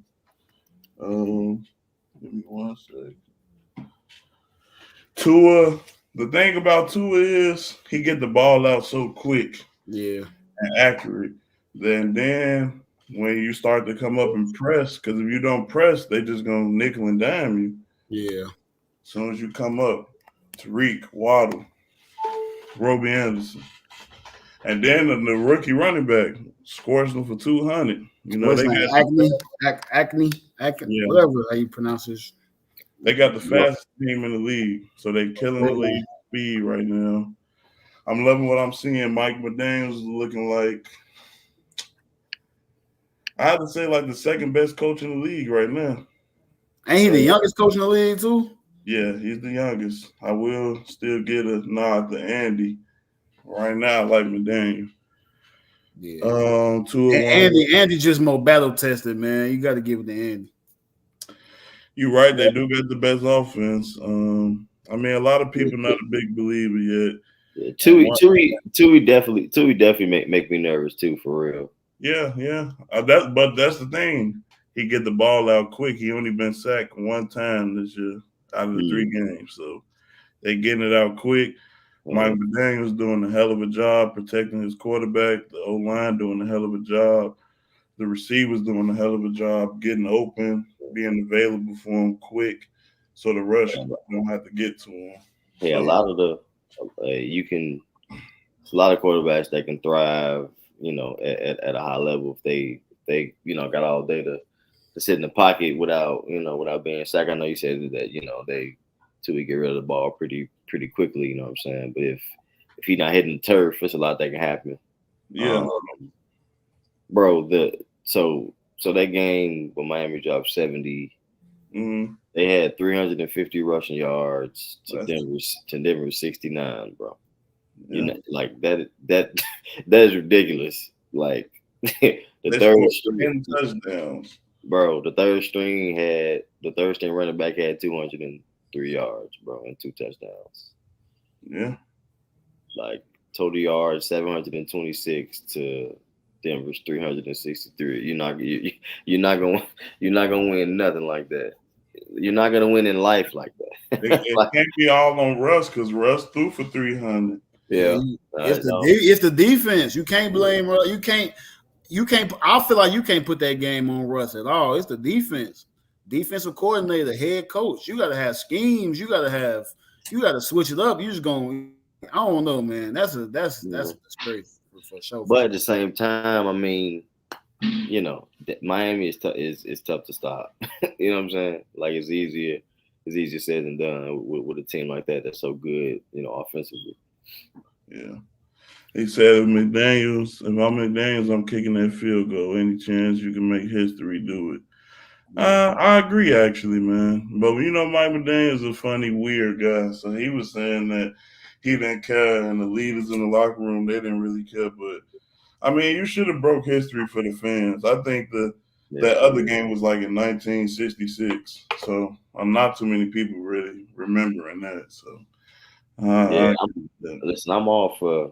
Give me one second. Tua, the thing about Tua is he get the ball out so quick Yeah. and accurate. Then when you start to come up and press, because if you don't press, they just gonna nickel and dime you. Yeah. As soon as you come up, Tariq, Waddle, Roby Anderson. And then the rookie running back scores them for 200. What's They his got name? Acme, yeah, whatever how you pronounce this. they got the fastest team in the league, so they killing the league speed right now. I'm loving what I'm seeing. Mike McDaniels is looking like I have to say like the second best coach in the league right now. Ain't he the youngest coach in the league too? Yeah, he's the youngest. I will still get a nod to Andy. Right now, I like McDaniel. Yeah. Tua Andy just more battle tested, man. You got to give it to Andy. You're right. They do get the best offense. I mean, a lot of people not a big believer yet. Yeah, Tui definitely make me nervous too, for real. Yeah. But that's the thing. He get the ball out quick. He only been sacked 1 time this year out of the 3 games. So they getting it out quick. Mike McDaniel's doing a hell of a job protecting his quarterback. The O-line doing a hell of a job. The receivers doing a hell of a job getting open, being available for him quick, so the rush don't have to get to him. Yeah, so, a lot of the you can It's a lot of quarterbacks that can thrive, at a high level if they got all day to sit in the pocket without being sacked. I know you said that they Tui get rid of the ball pretty quickly. You know what I'm saying? But if he's not hitting the turf, there's a lot that can happen. Yeah. Bro, so that game when Miami dropped 70, they had 350 rushing yards to Denver's 69, bro. Yeah. Like that is ridiculous. Like the third string touchdowns. Bro, the third string running back had 203 yards, bro, and 2 touchdowns. Yeah. Like total yards 726 to Denver's 363. You're not gonna win nothing like that. You're not gonna win in life like that. It can't be all on Russ because Russ threw for 300. Yeah, it's the defense. You can't blame Russ. You can't. I feel like you can't put that game on Russ at all. It's the defense, defensive coordinator, head coach. You got to have schemes. You got to switch it up. You just going. I don't know, man. That's crazy for sure. But at the same time, I mean, Miami is tough to stop. You know what I'm saying? Like it's easier said than done with a team like that that's so good, offensively. Yeah. He said, if I'm McDaniels, I'm kicking that field goal. Any chance you can make history, do it. I agree, actually, man. But Mike McDaniels is a funny, weird guy. So he was saying that he didn't care, and the leaders in the locker room, they didn't really care. But I mean, you should have broke history for the fans. I think that other game was like in 1966. So not too many people really remembering that. So listen, I'm all for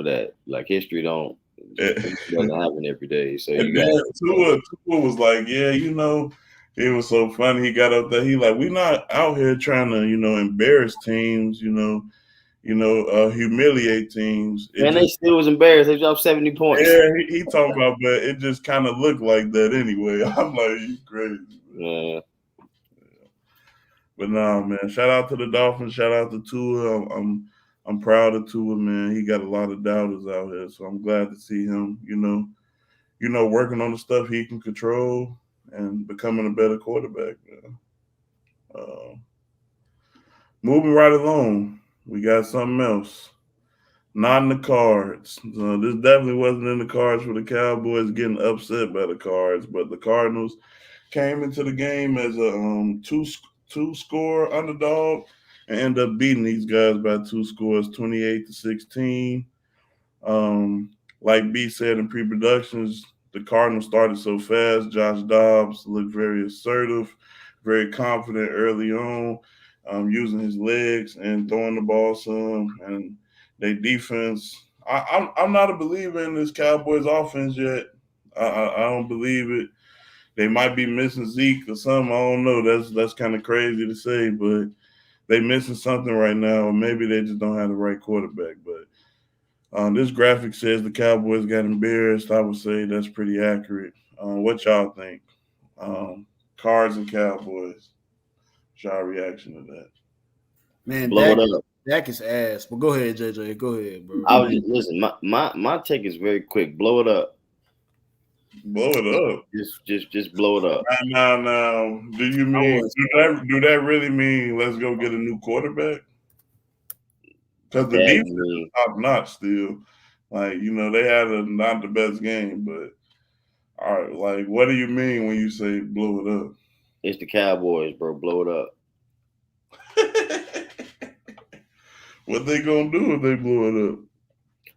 that. Like history doesn't happen every day. So you got Tua was like, yeah, it was so funny. He got up there. He like, we're not out here trying to, embarrass teams, humiliate teams. They still was embarrassed. They dropped 70 points. Yeah, he talked about that. It just kind of looked like that anyway. I'm like, you crazy. Yeah. But nah, man. Shout out to the Dolphins. Shout out to Tua. I'm proud of Tua, man. He got a lot of doubters out here, so I'm glad to see him. Working on the stuff he can control and becoming a better quarterback. Moving right along, we got something else. Not in the cards. This definitely wasn't in the cards for the Cowboys getting upset by the Cards, but the Cardinals came into the game as a two-score underdog and end up beating these guys by 2 scores, 28-16. Like B said in pre-productions, the Cardinals started so fast. Josh Dobbs looked very assertive, very confident early on, using his legs and throwing the ball some. And their defense, I'm not a believer in this Cowboys offense yet. I don't believe it. They might be missing Zeke or something. I don't know. That's kind of crazy to say, but they missing something right now, or maybe they just don't have the right quarterback. But this graphic says the Cowboys got embarrassed. I would say that's pretty accurate. What y'all think? Cards and Cowboys. What's y'all reaction to that? Man, blow it up. Dak is ass. But go ahead, JJ. Go ahead, bro. Listen. My take is very quick. Blow it up. Blow it up. Just blow it up. Now. Do you mean do that really mean let's go get a new quarterback? Because the defense is top notch still. Like, they had not the best game, but all right, like what do you mean when you say blow it up? It's the Cowboys, bro. Blow it up. What they gonna do if they blow it up?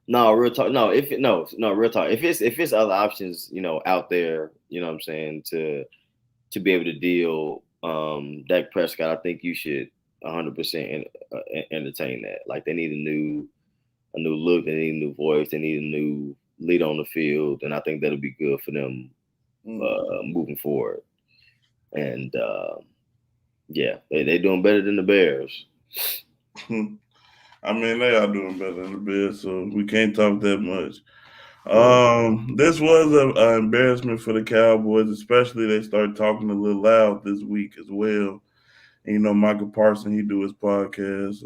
No, real talk. No, real talk. If it's other options, out there, you know what I'm saying, to be able to deal Dak Prescott, I think you should 100% entertain that. Like they need a new look, they need a new voice, they need a new lead on the field, and I think that'll be good for them moving forward. And they're doing better than the Bears. I mean, they are doing better than the Bears, so we can't talk that much. This was an embarrassment for the Cowboys, especially they started talking a little loud this week as well. And, Michael Parson, he do his podcast,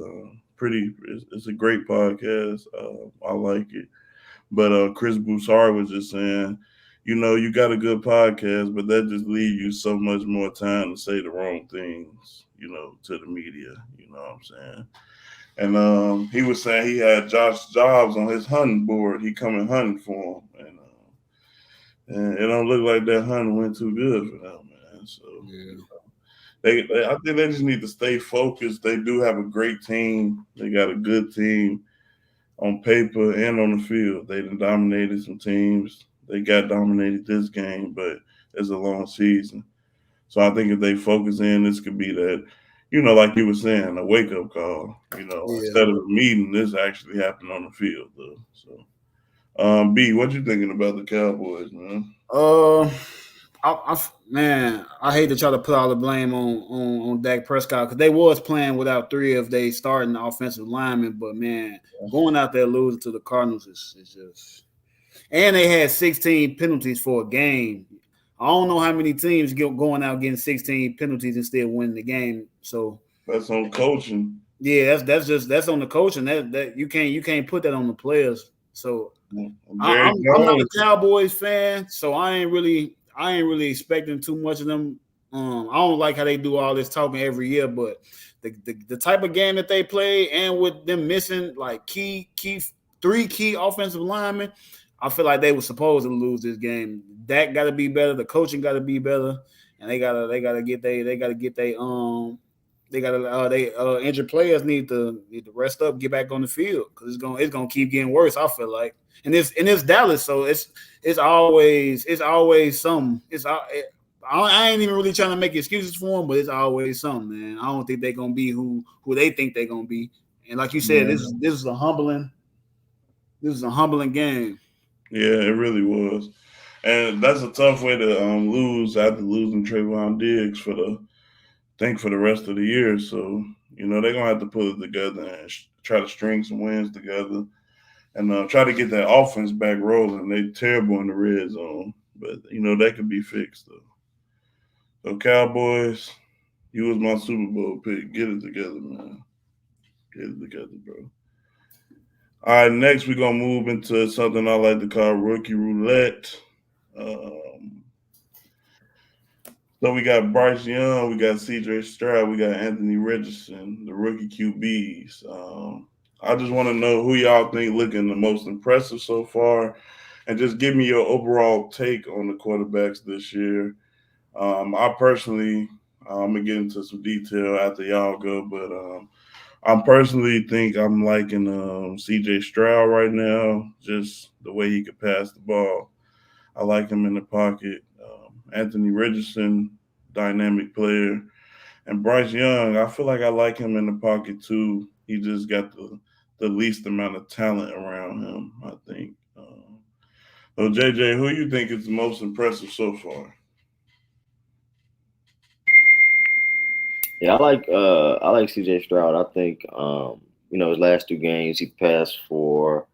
It's a great podcast. I like it. But Chris Broussard was just saying, you got a good podcast, but that just leaves you so much more time to say the wrong things, to the media. You know what I'm saying? And he was saying he had Josh Jobs on his hunting board. He coming hunting for him, and it don't look like that hunting went too good for them, man. So Yeah. I think they just need to stay focused. They do have a great team. They got a good team on paper and on the field. They done dominated some teams. They got dominated this game, but it's a long season. So I think if they focus in, this could be that, like you were saying, a wake up call. Yeah. Instead of a meeting, this actually happened on the field, though. So, B, what you thinking about the Cowboys, man? Man, I hate to try to put all the blame on Dak Prescott because they was playing without three of they starting offensive linemen, but man, going out there losing to the Cardinals is just. And they had 16 penalties for a game. I don't know how many teams going out getting 16 penalties and still winning the game. So that's on coaching. Yeah, that's on the coaching. That you can't put that on the players. So I'm not a Cowboys fan, so I ain't really expecting too much of them. I don't like how they do all this talking every year, but the type of game that they play and with them missing like three key offensive linemen, I feel like they were supposed to lose this game. Dak got to be better. The coaching got to be better, and they gotta get injured players need to rest up, get back on the field because it's gonna keep getting worse. I feel like, and it's Dallas, so it's always something. I ain't even really trying to make excuses for them, but it's always something, man. I don't think they're gonna be who they think they're gonna be. And like you said, this is a humbling game. Yeah, it really was. And that's a tough way to lose after losing Trayvon Diggs for the rest of the year. So, they're going to have to put it together and try to string some wins together and try to get that offense back rolling. They're terrible in the red zone, but, that could be fixed, though. So, Cowboys, you was my Super Bowl pick. Get it together, man. Get it together, bro. All right, next we're going to move into something I like to call rookie roulette. So we got Bryce Young, we got C.J. Stroud, we got Anthony Richardson, the rookie QBs. I just want to know who y'all think looking the most impressive so far, and just give me your overall take on the quarterbacks this year. I personally, I'm gonna get into some detail after y'all go, but I personally think I'm liking C.J. Stroud right now, just the way he could pass the ball. I like him in the pocket. Anthony Richardson, dynamic player. And Bryce Young, I feel like I like him in the pocket too. He just got the least amount of talent around him, I think. So, JJ, who you think is the most impressive so far? Yeah, I like CJ Stroud. I think his last two games he passed for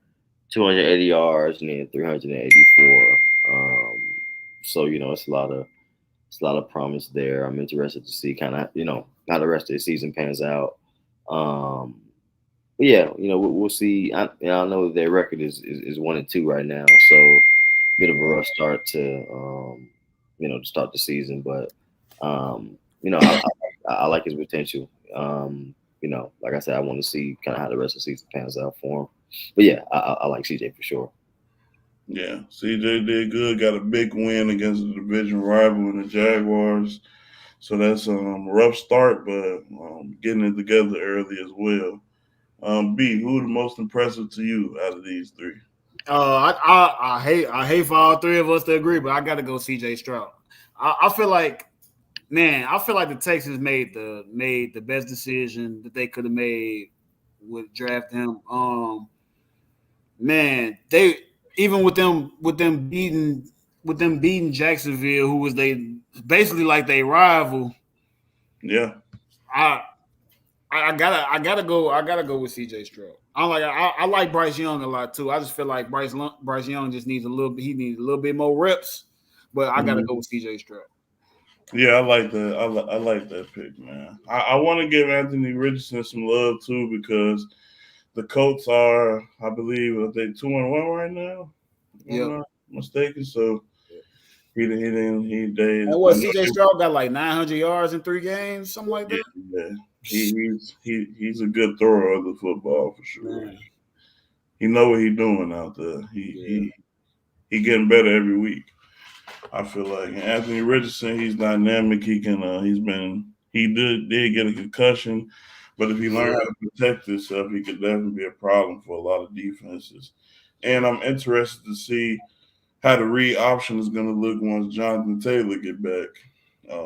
280 yards and then 384. So it's a lot of promise there. I'm interested to see kind of how the rest of the season pans out. But yeah, we'll see. I know their record is 1-2 right now, so bit of a rough start to start the season. But I like his potential. Like I said, I want to see kind of how the rest of the season pans out for him. But yeah, I like CJ for sure. Yeah, CJ did good. Got a big win against the division rival in the Jaguars. So that's a rough start, but getting it together early as well. B, who the most impressive to you out of these three? I hate for all three of us to agree, but I got to go C.J. Stroud. I feel like the Texans made the best decision that they could have made with drafting him. Man, they even with them beating Jacksonville, who was they basically like they rival. Yeah, I gotta go with CJ Stroud. I like Bryce Young a lot too. I just feel like Bryce Young just needs a little bit more reps, but I gotta go with CJ Stroud. Yeah, I like that. I like that pick, man. I want to give Anthony Richardson some love too because the Colts are, I believe, are they 2-1 right now? If I'm Yep. not mistaken. So he didn't he they And I what know CJ Stroud got like 900 yards in 3 games, something like yeah, that. yeah. He's a good thrower of the football for sure. Man, He know what he's doing out there. yeah. He getting better every week. I feel like and Anthony Richardson, he's dynamic. He did get a concussion, but if he learned Yeah. how to protect himself, he could definitely be a problem for a lot of defenses. And I'm interested to see how the read option is going to look once Jonathan Taylor get back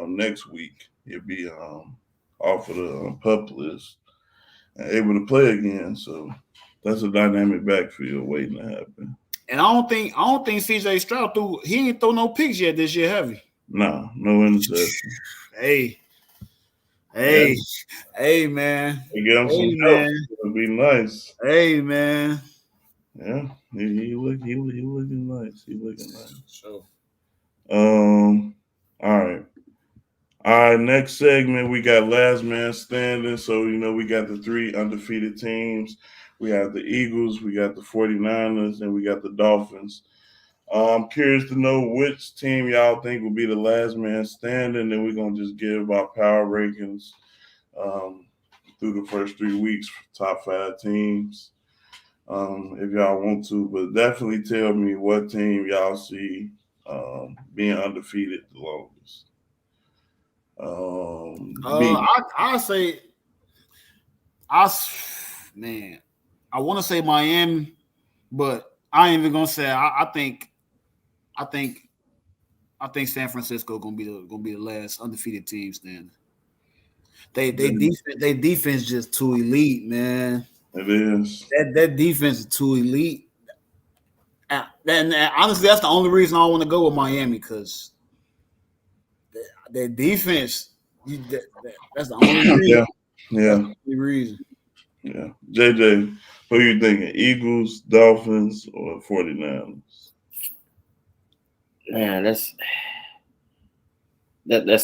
next week. He'll be off of the pup list and able to play again. So that's a dynamic backfield waiting to happen. And I don't think CJ Stroud he ain't throw no picks yet this year, have he? No, no interception. Hey, Yeah, hey, hey, man. they get him some Hey, help. man. It'll be nice. Hey, man. Yeah, he looking nice. He looking nice. So, All right. All right, next segment, we got last man standing. So, we got the three undefeated teams. We have the Eagles, we got the 49ers, and we got the Dolphins. I'm curious to know which team y'all think will be the last man standing. Then we're going to just give our power rankings um, through the first 3 weeks, top 5 teams, if y'all want to. But definitely tell me what team y'all see being undefeated the longest. B. I say, I man, I want to say Miami, but I ain't even gonna say. I think, I think San Francisco gonna be the last undefeated team standing. They defense just too elite, man. It is. That defense is too elite. And honestly, that's the only reason I want to go with Miami because their defense. That's the only reason. Yeah. That's Yeah. the only reason. Yeah. JJ, who you thinking? Eagles, Dolphins, or 49ers? Man, that's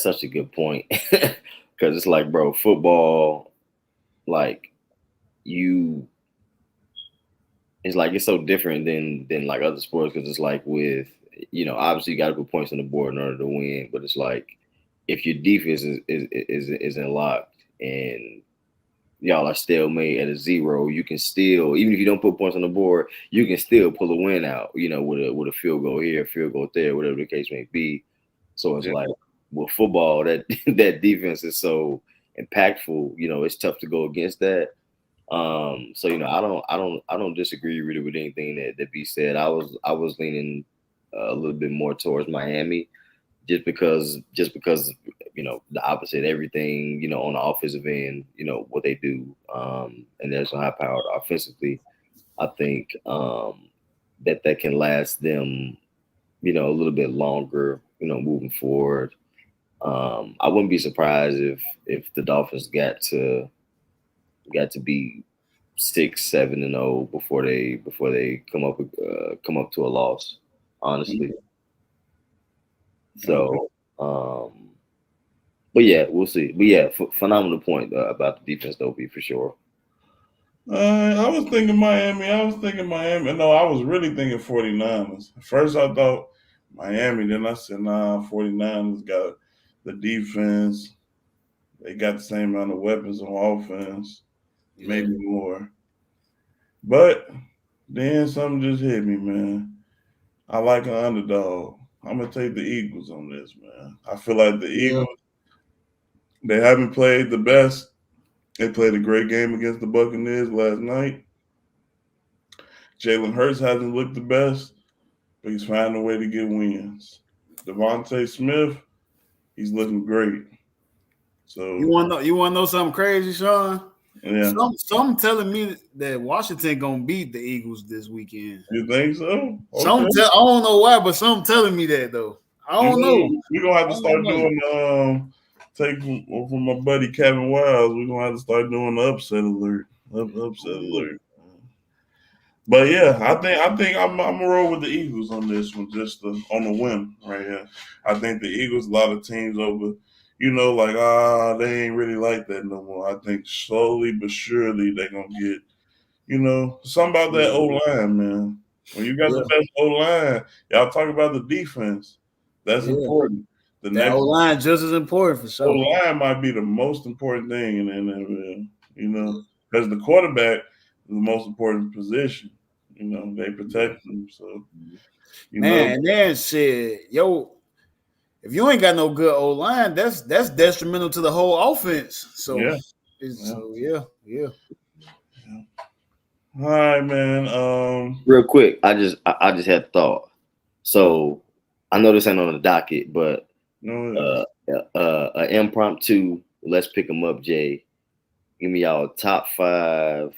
such a good point because it's like, bro, football, like you, it's like it's so different than like other sports because it's like with obviously you got to put points on the board in order to win, but it's like if your defense isn't locked and y'all are stalemate at a zero, you can still, even if you don't put points on the board, you can still pull a win out, with a field goal here, field goal there, whatever the case may be. So it's like with football, that that defense is so impactful. It's tough to go against that. So I don't disagree really with anything that B said. I was leaning a little bit more towards Miami, just because the opposite everything on the offensive end, what they do, and they're so high powered offensively. I think that can last them a little bit longer, moving forward. I wouldn't be surprised if the Dolphins got to be 6-7-0 before they come up to a loss, honestly. So, but yeah, we'll see. But yeah, phenomenal point about the defense, though, be for sure. I was thinking Miami. No, I was really thinking 49ers. First, I thought Miami. Then I said, nah, 49ers got the defense. They got the same amount of weapons on offense, maybe more. But then something just hit me, man. I like an underdog. I'm going to take the Eagles on this, man. I feel like the Eagles, they haven't played the best. They played a great game against the Buccaneers last night. Jalen Hurts hasn't looked the best, but he's finding a way to get wins. Devontae Smith, he's looking great. So You want to know something crazy, Sean? yeah, Some telling me that Washington gonna beat the Eagles this weekend. you think so? Some Okay. I don't know why, but some telling me that though. I don't know. We're gonna have to I start don't know. doing take from my buddy Kevin Wiles. We're gonna have to start doing the upset alert. Upset alert. But yeah, I think I'm gonna roll with the Eagles on this one, just on the whim right here. I think the Eagles, a lot of teams over, like they ain't really like that no more. I think slowly but surely they're gonna get, something about that O line, man. When you got the Yeah, best O line, y'all talk about the defense. That's yeah. important. The That next O line just as important for O sure. line might be the most important thing in the NFL, because the quarterback is the most important position. They protect them. So, Man, and then shit, yo, if you ain't got no good O line, that's detrimental to the whole offense. So, yeah, it's, yeah. so yeah, yeah. Yeah. All right, man. Real quick, I just had a thought. So I know this ain't on the docket, but No, an impromptu. Let's pick them up, Jay. Give me y'all top 5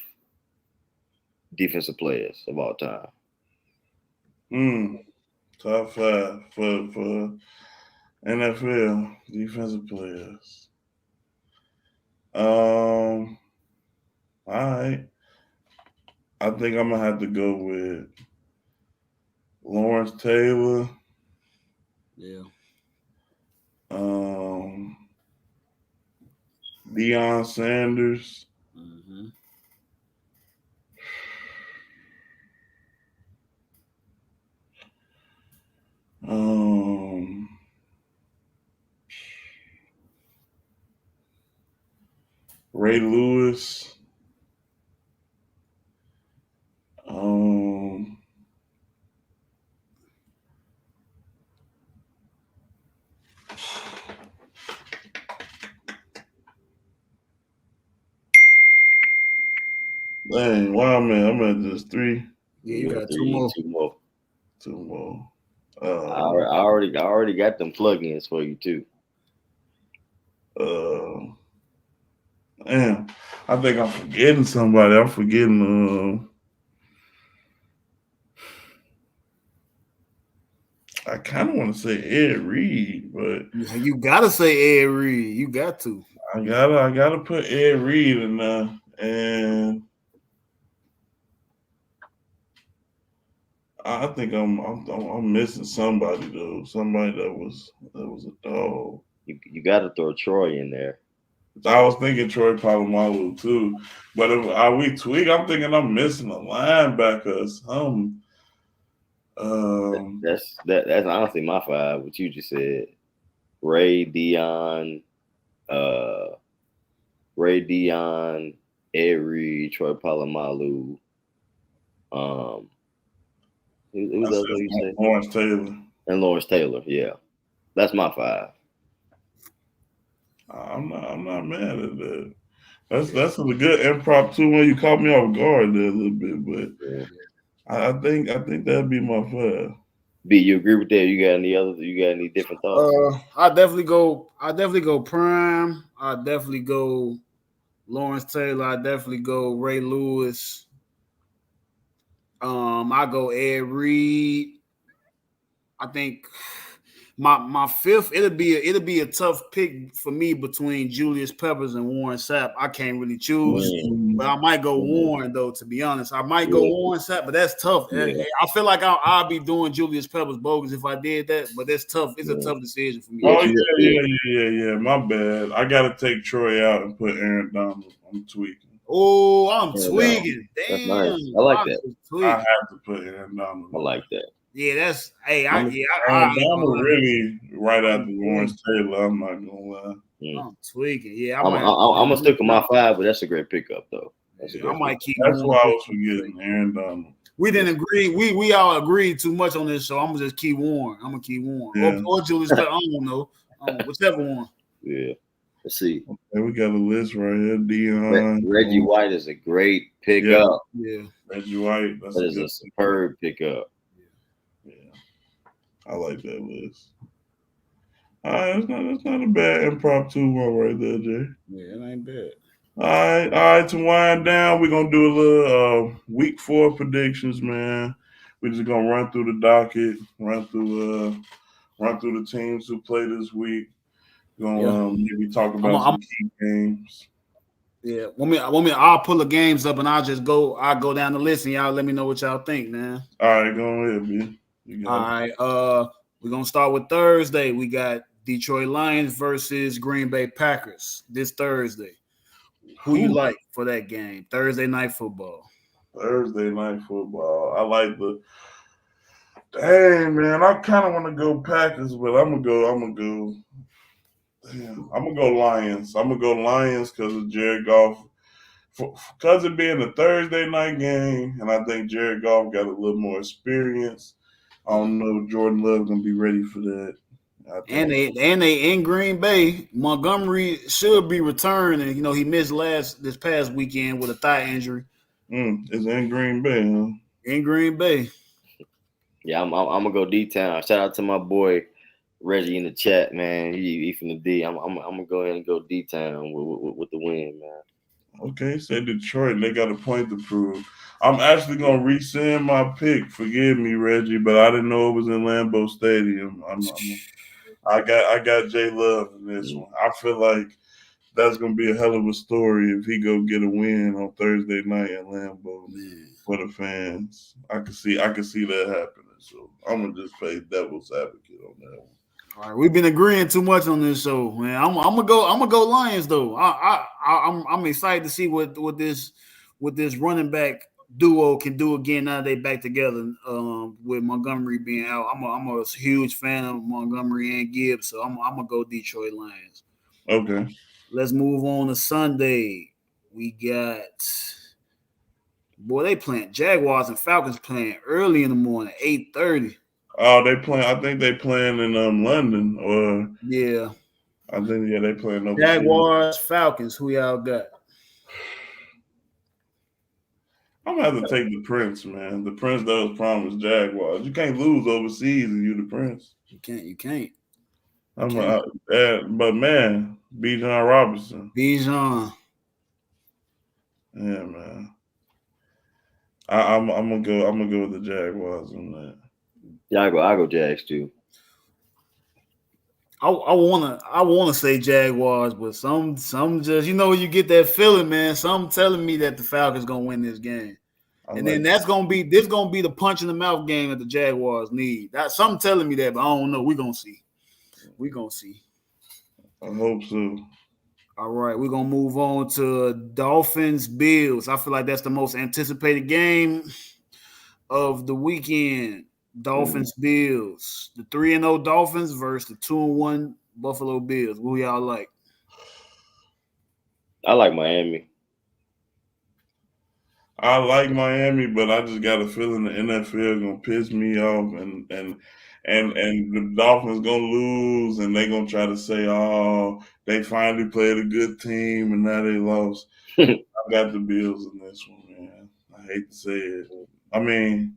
defensive players of all time. top 5 for NFL defensive players. All right. I think I'm gonna have to go with Lawrence Taylor. Yeah. Um, Deion Sanders. Mm-hmm. Um, Ray Lewis. Um, Dang, wow, man, I'm at just 3. Yeah, you got two You need more. 2 more. 2 more. I already got them plugins for you too. Uh, Damn, I think I'm forgetting somebody. I'm forgetting. I kind of want to say Ed Reed, but You gotta say Ed Reed. You got to. I gotta put Ed Reed in there, and I think I'm missing somebody though. Somebody that was a dog. You got to throw Troy in there. I was thinking Troy Polamalu too, but if we tweak, I'm thinking I'm missing a linebacker or something. That's honestly my 5. What you just said: Ray, Dion, uh, Ed Reed, Troy Polamalu. Um, I who's else? What you said say? Lawrence Taylor. And Lawrence Taylor. Yeah, that's my 5. I'm not mad at that. That's a good impromptu one. You caught me off guard there a little bit, but Yeah. I think that'd be my 5. B, you agree with that? You got any other? You got any different thoughts? I definitely go. I definitely go Prime. I definitely go Lawrence Taylor. I definitely go Ray Lewis. I go Ed Reed. I think my 5th, it'll be a tough pick for me between Julius Peppers and Warren Sapp. I can't really choose, but I might go Warren though. To be honest, I might go Yeah. Warren Sapp, but that's tough. Yeah. I feel like I'll be doing Julius Peppers bogus if I did that, but that's tough. It's a tough decision for me. Oh Yes, you yeah. My bad. I gotta take Troy out and put Aaron Donald. I'm tweaking. Oh, I'm Yeah, tweaking. that's Damn, nice. I like I'm that. just I tweaking. have to put Aaron Donald. I like that. Yeah, that's Aaron I ain't gonna Donald lie. really right after I'm Lawrence tweaking. Taylor. I'm not gonna lie. I'm tweaking. Yeah, I I'm, might. I'm gonna stick with my 5, but that's a great pickup though. That's a I great might pickup. keep That's Warren. why I was forgetting Aaron Donald. We didn't agree. We all agreed too much on this, so I'm gonna just keep Warren. I'm gonna keep Warren. Yeah. Or Julius. I don't know. Whichever one. Yeah. Let's see. Okay, we got a list right here. Dion. Reggie White is a great pickup. Yeah. Reggie White. That's That a is good a superb pickup. Yeah. I like that list. All right, that's not a bad impromptu one right there, Jay. Yeah, it ain't bad. All right. To wind down, we're gonna do a little week 4 predictions, man. We're just gonna run through the docket, run through the teams who play this week. We're gonna maybe talk about some key games. Yeah, want me. I'll pull the games up and I'll go down the list and y'all let me know what y'all think, man. All right, go ahead, B. You All got it. right. We're gonna start with Thursday. We got Detroit Lions versus Green Bay Packers this Thursday. Who you Whew. like for that game? Thursday night football. Thursday night football. I like the. Dang man, I kind of want to go Packers, but I'm gonna go. I'm gonna go. Damn, I'm gonna go Lions. I'm gonna go Lions because of Jared Goff. Because it being a Thursday night game, and I think Jared Goff got a little more experience. I don't know if Jordan Love gonna be ready for that. I And think they in Green Bay. Montgomery should be returning. You know, he missed this past weekend with a thigh injury it's in Green Bay, huh? in Green Bay. Yeah, I'm gonna go D Town. Shout out to my boy Reggie in the chat, man. He from the D. I'm gonna go ahead and go D Town with the win, man. Okay, say Detroit, and they got a point to prove. I'm actually gonna rescind my pick. Forgive me, Reggie, but I didn't know it was in Lambeau Stadium. I got Jay Love in this one. I feel like that's gonna be a hell of a story if he go get a win on Thursday night at Lambeau Man. for the fans. I can see that happening. So I'm gonna just play devil's advocate on that one. All right, we've been agreeing too much on this show, man. I'm gonna go Lions though. I'm excited to see what this running back duo can do again now they back together. With Montgomery being out, I'm a huge fan of Montgomery and Gibbs, so I'm gonna go Detroit Lions. Okay. Let's move on to Sunday. We got they playing Jaguars and Falcons playing early in the morning, 8:30. Oh, they playing. I think they playing in London, or Yeah, I think they playing overseas. Jaguars, Falcons. Who y'all got? I'm gonna have to take the Prince, man. The Prince does promise Jaguars. You can't lose overseas and you the Prince. You can't. You can't. But man, Bijan Robinson, Bijan. yeah, man. I'm gonna go. I'm gonna go with the Jaguars on that. Yeah, I go Jags too. I wanna say Jaguars, but some just you get that feeling, man. Some telling me that the Falcons gonna win this game, then this gonna be the punch in the mouth game that the Jaguars need. Some telling me that, but I don't know. We gonna see. I hope so. All right, we're gonna move on to Dolphins Bills. I feel like that's the most anticipated game of the weekend. Dolphins Bills. The 3-0 Dolphins versus the 2-1 Buffalo Bills. Who y'all like? I like Miami. I like Miami, but I just got a feeling the NFL gonna piss me off, and the Dolphins gonna lose, and they gonna try to say, "Oh, they finally played a good team, and now they lost." I got the Bills in this one, man. I hate to say it. I mean,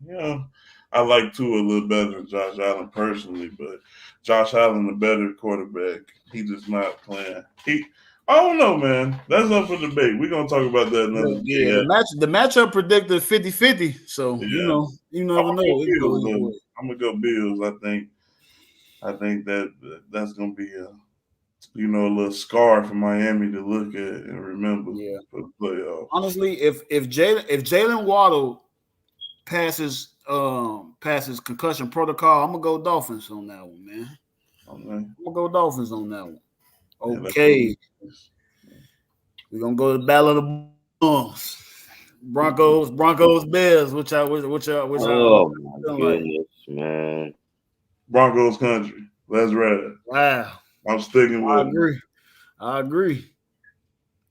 I like Tua a little better than Josh Allen personally, but Josh Allen a better quarterback. He just not playing. I don't know, man. That's up for debate. We're gonna talk about that another day. Yeah, the matchup predicted 50-50. So you never know. I'm gonna go Bills. I think that's gonna be a little scar for Miami to look at and remember for the playoffs. Honestly, if Jalen Waddle passes concussion protocol, I'm gonna go Dolphins on that one, man. Okay. I'm gonna go Dolphins on that one. Okay. We're gonna go to the Battle of the Bulls. Broncos, Bears. Which oh my goodness, man. Broncos country. Let's ride. Wow. I'm sticking with it. I agree.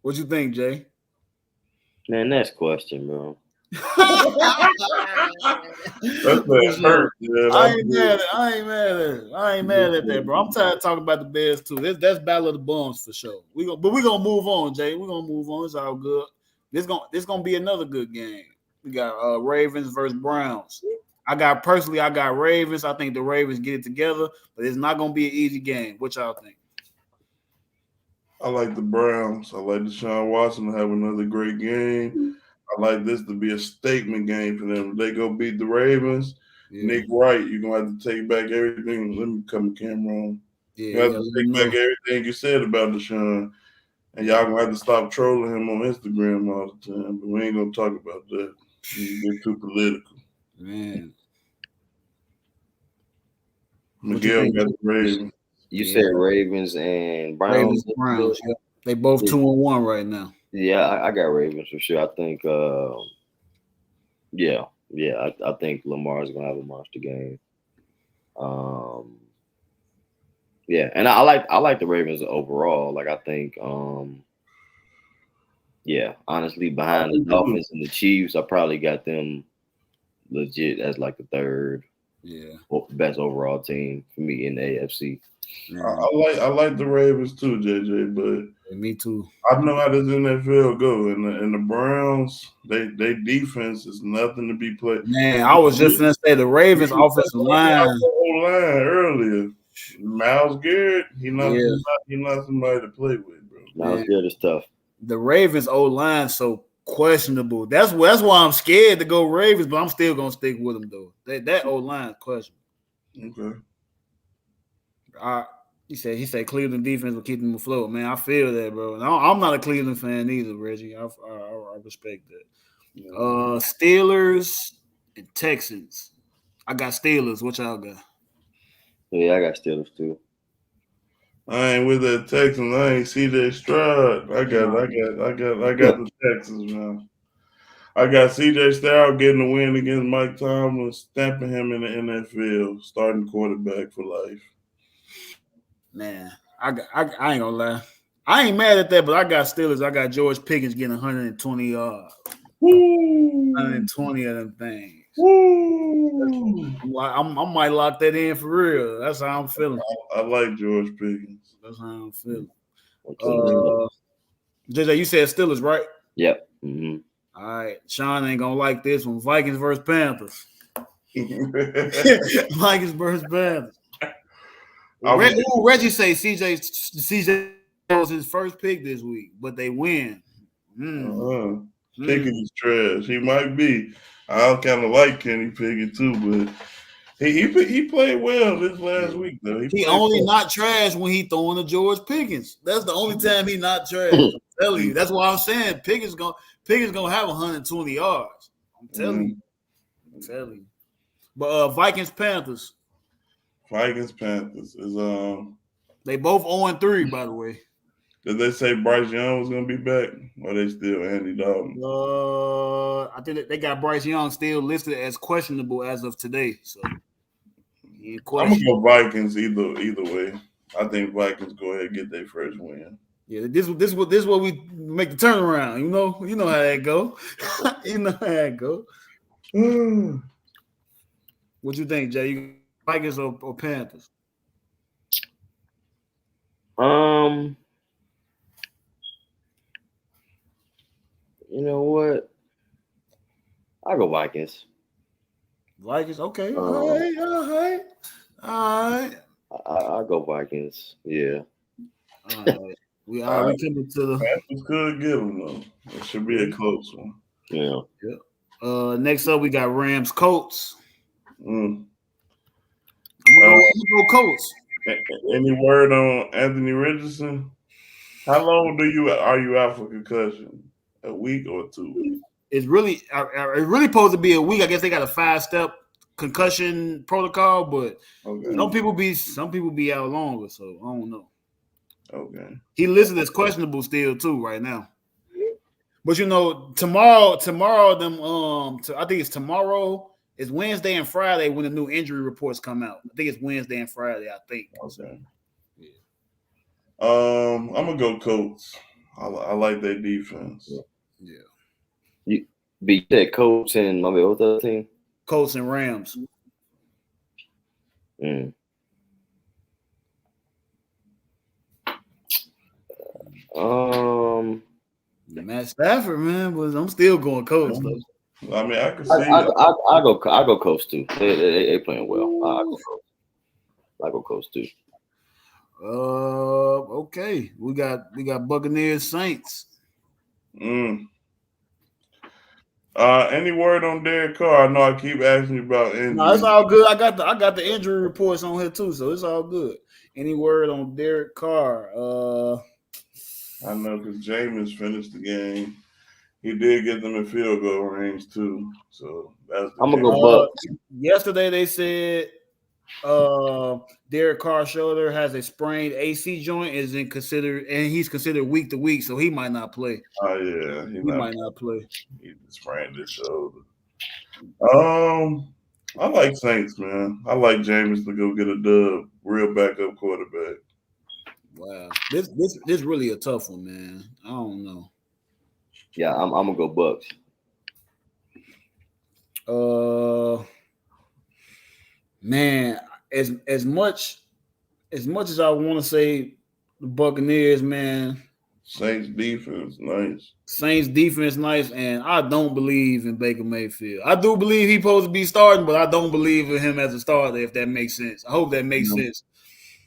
What you think, Jay? Man, next question, bro. That's that hurt, man. I ain't mad at that, bro. I'm tired of talking about the Bears too. That's Battle of the Bums for sure. We're gonna move on, Jay. We're gonna move on. It's all good. This gonna be another good game. We got Ravens versus Browns. I got Ravens. I think the Ravens get it together, but it's not gonna be an easy game. What y'all think? I like the Browns. I like Deshaun Watson to have another great game. I like this to be a statement game for them. If they go beat the Ravens, Nick Wright, you're gonna have to take back everything. Let me come the camera on. You have to take back everything you said about Deshaun. And y'all gonna have to stop trolling him on Instagram all the time. But we ain't gonna talk about that. You get too political. Man. Miguel got the Ravens. You said Ravens and Browns. Ravens and Browns. Yep. They both 2-1 right now. Yeah, I got Ravens for sure. I think I think Lamar's gonna have a monster game. Yeah, and I like the Ravens overall. Like I think honestly, behind the Dolphins and the Chiefs, I probably got them legit as like the third best overall team for me in the AFC. I like the Ravens too, JJ, but me too. I know how this NFL go, and the Browns, they defense is nothing to be played. Man, I was just gonna say the Ravens offensive line earlier. Myles Garrett, he not somebody to play with, bro. Myles Garrett is tough. The Ravens O-line so questionable. That's why I'm scared to go Ravens, but I'm still gonna stick with them though. That O-line is questionable. Okay. He said Cleveland defense will keep them afloat. Man, I feel that, bro. And I'm not a Cleveland fan either, Reggie. I respect that. Yeah. Steelers and Texans. I got Steelers. What y'all got? Yeah, I got Steelers too. I ain't with that Texans. I ain't CJ Stroud. I got the Texans now. I got CJ Stroud getting a win against Mike Tomlin, stamping him in the NFL, starting quarterback for life. Man, I ain't gonna lie. I ain't mad at that, but I got Steelers. I got George Pickens getting 120 yards. 120 of them things. I might lock that in for real. That's how I'm feeling. I like George Pickens. That's how I'm feeling. JJ, you said Steelers, right? Yep. Mm-hmm. All right. Sean ain't gonna like this one. Vikings versus Panthers. Vikings versus Panthers. Reggie say CJ was his first pick this week, but they win. Pickens is trash. He might be. I kind of like Kenny Pickett too, but he played well this last week though. He only not trash when he throwing to George Pickens. That's the only time he not trash. I'm telling you. That's why I'm saying Pickens gonna have 120 yards. I'm telling you. But Vikings Panthers. Vikings Panthers is they both 0-3, by the way. Did they say Bryce Young was gonna be back, or they still Andy Dalton? I think they got Bryce Young still listed as questionable as of today. So I'm gonna go Vikings either way. I think Vikings go ahead and get their first win. Yeah, this what we make the turnaround. You know how that go. You know how that go. What you think, Jay? You Vikings or Panthers? You know what? I'll go Vikings. Vikings, okay. All right. I'll go Vikings. Yeah. All right. We coming to the Panthers could get them though. It should be a close one. Yeah. Next up we got Rams Colts. I'm gonna go Colts. Any word on Anthony Richardson? How long are you out for concussion? A week or 2 weeks? It's really supposed to be a week. I guess they got a 5-step concussion protocol, but some people be out longer, so I don't know. Okay. He listed as questionable still too right now. But tomorrow I think it's tomorrow. It's Wednesday and Friday when the new injury reports come out. I think it's Wednesday and Friday, I think. Okay. Yeah. I'm gonna go Colts. I like their defense. Yeah. You said Colts and what was the other team? Colts and Rams. Matt Stafford, man, but I'm still going Colts though. I mean, I can see. I go Colts too. They playing well. I go Colts too. Okay. We got Buccaneers Saints. Any word on Derek Carr? I know I keep asking you about injury. No, it's all good. I got the injury reports on here too, so it's all good. Any word on Derek Carr? I know because Jameis finished the game. He did get them in field goal range too. So that's the I'm gonna game. go Bucks. Yesterday they said Derek Carr's shoulder has a sprained AC joint, is in considered, and he's considered week to week, so he might not play. Oh yeah, He might not play. he sprained his shoulder. I like Saints, man. I like Jameis to go get a dub, real backup quarterback. Wow, this really a tough one, man. I don't know. Yeah, I'm gonna go Bucks. Man, as much as I want to say the Buccaneers, man, Saints defense, nice. Saints defense nice, and I don't believe in Baker Mayfield. I do believe he's supposed to be starting, but I don't believe in him as a starter. If that makes sense, I hope that makes sense.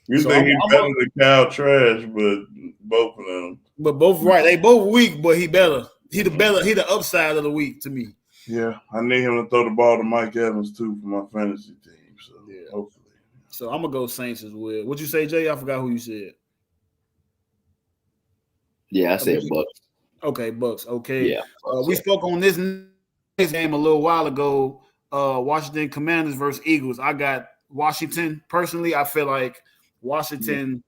You So think he's better than Kyle Trash, but both of them. But both right, they both weak, but he better. He the upside of the week to me. Yeah, I need him to throw the ball to Mike Evans too for my fantasy team. So Yeah. hopefully. So I'm gonna go Saints as well. What'd you say, Jay? I forgot who you said. Yeah, I said Bucks. Okay, Bucks. Okay. Yeah. We spoke on this game a little while ago. Washington Commanders versus Eagles. I got Washington. Personally, I feel like Washington.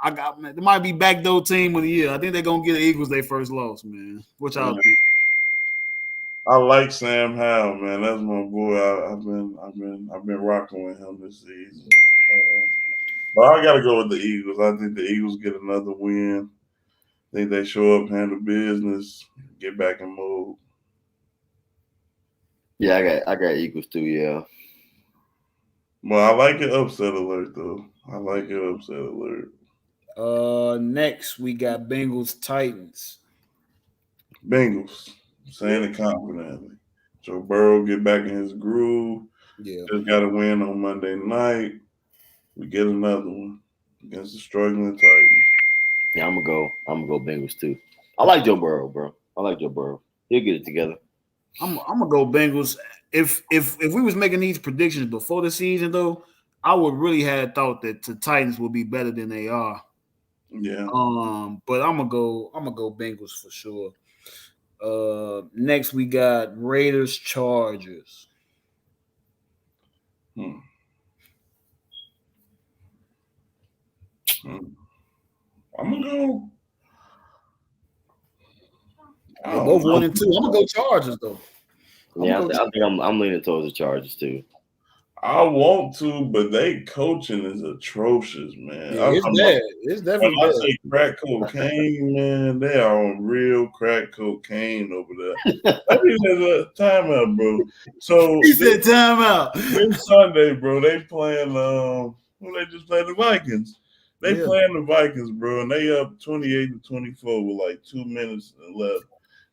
There might be backdoor team of the year. I think they're gonna get the Eagles their first loss, man. What y'all think? I like Sam Howell, man. That's my boy. I've been rocking with him this season. But I gotta go with the Eagles. I think the Eagles get another win. I think they show up, handle business, get back in mode. Yeah, I got Eagles too. Yeah. Well, I like it upset alert though. I like it upset alert. Next we got Bengals Titans. Bengals, saying it confidently. Joe Burrow get back in his groove. Yeah. Just got to win on Monday night. We get another one against the struggling Titans. Yeah, I'm gonna go Bengals too. I like Joe Burrow, bro. I like Joe Burrow. He'll get it together. I'm gonna go Bengals. If we was making these predictions before the season, though, I would really have thought that the Titans would be better than they are. Yeah. But I'm gonna go Bengals for sure. Next we got Raiders Chargers. I'm gonna go. They both 1-2. I'm gonna go Chargers though. Yeah, I think I'm leaning towards the Chargers too. I want to, but they coaching is atrocious, man. Yeah, it's bad. It's definitely when I bad. say crack cocaine, man, they are on real crack cocaine over there. I mean, there's a timeout, bro. So He said timeout. This Sunday, bro, they playing. Who they just played the Vikings. They playing the Vikings, bro, and they up 28-24 with like 2 minutes left.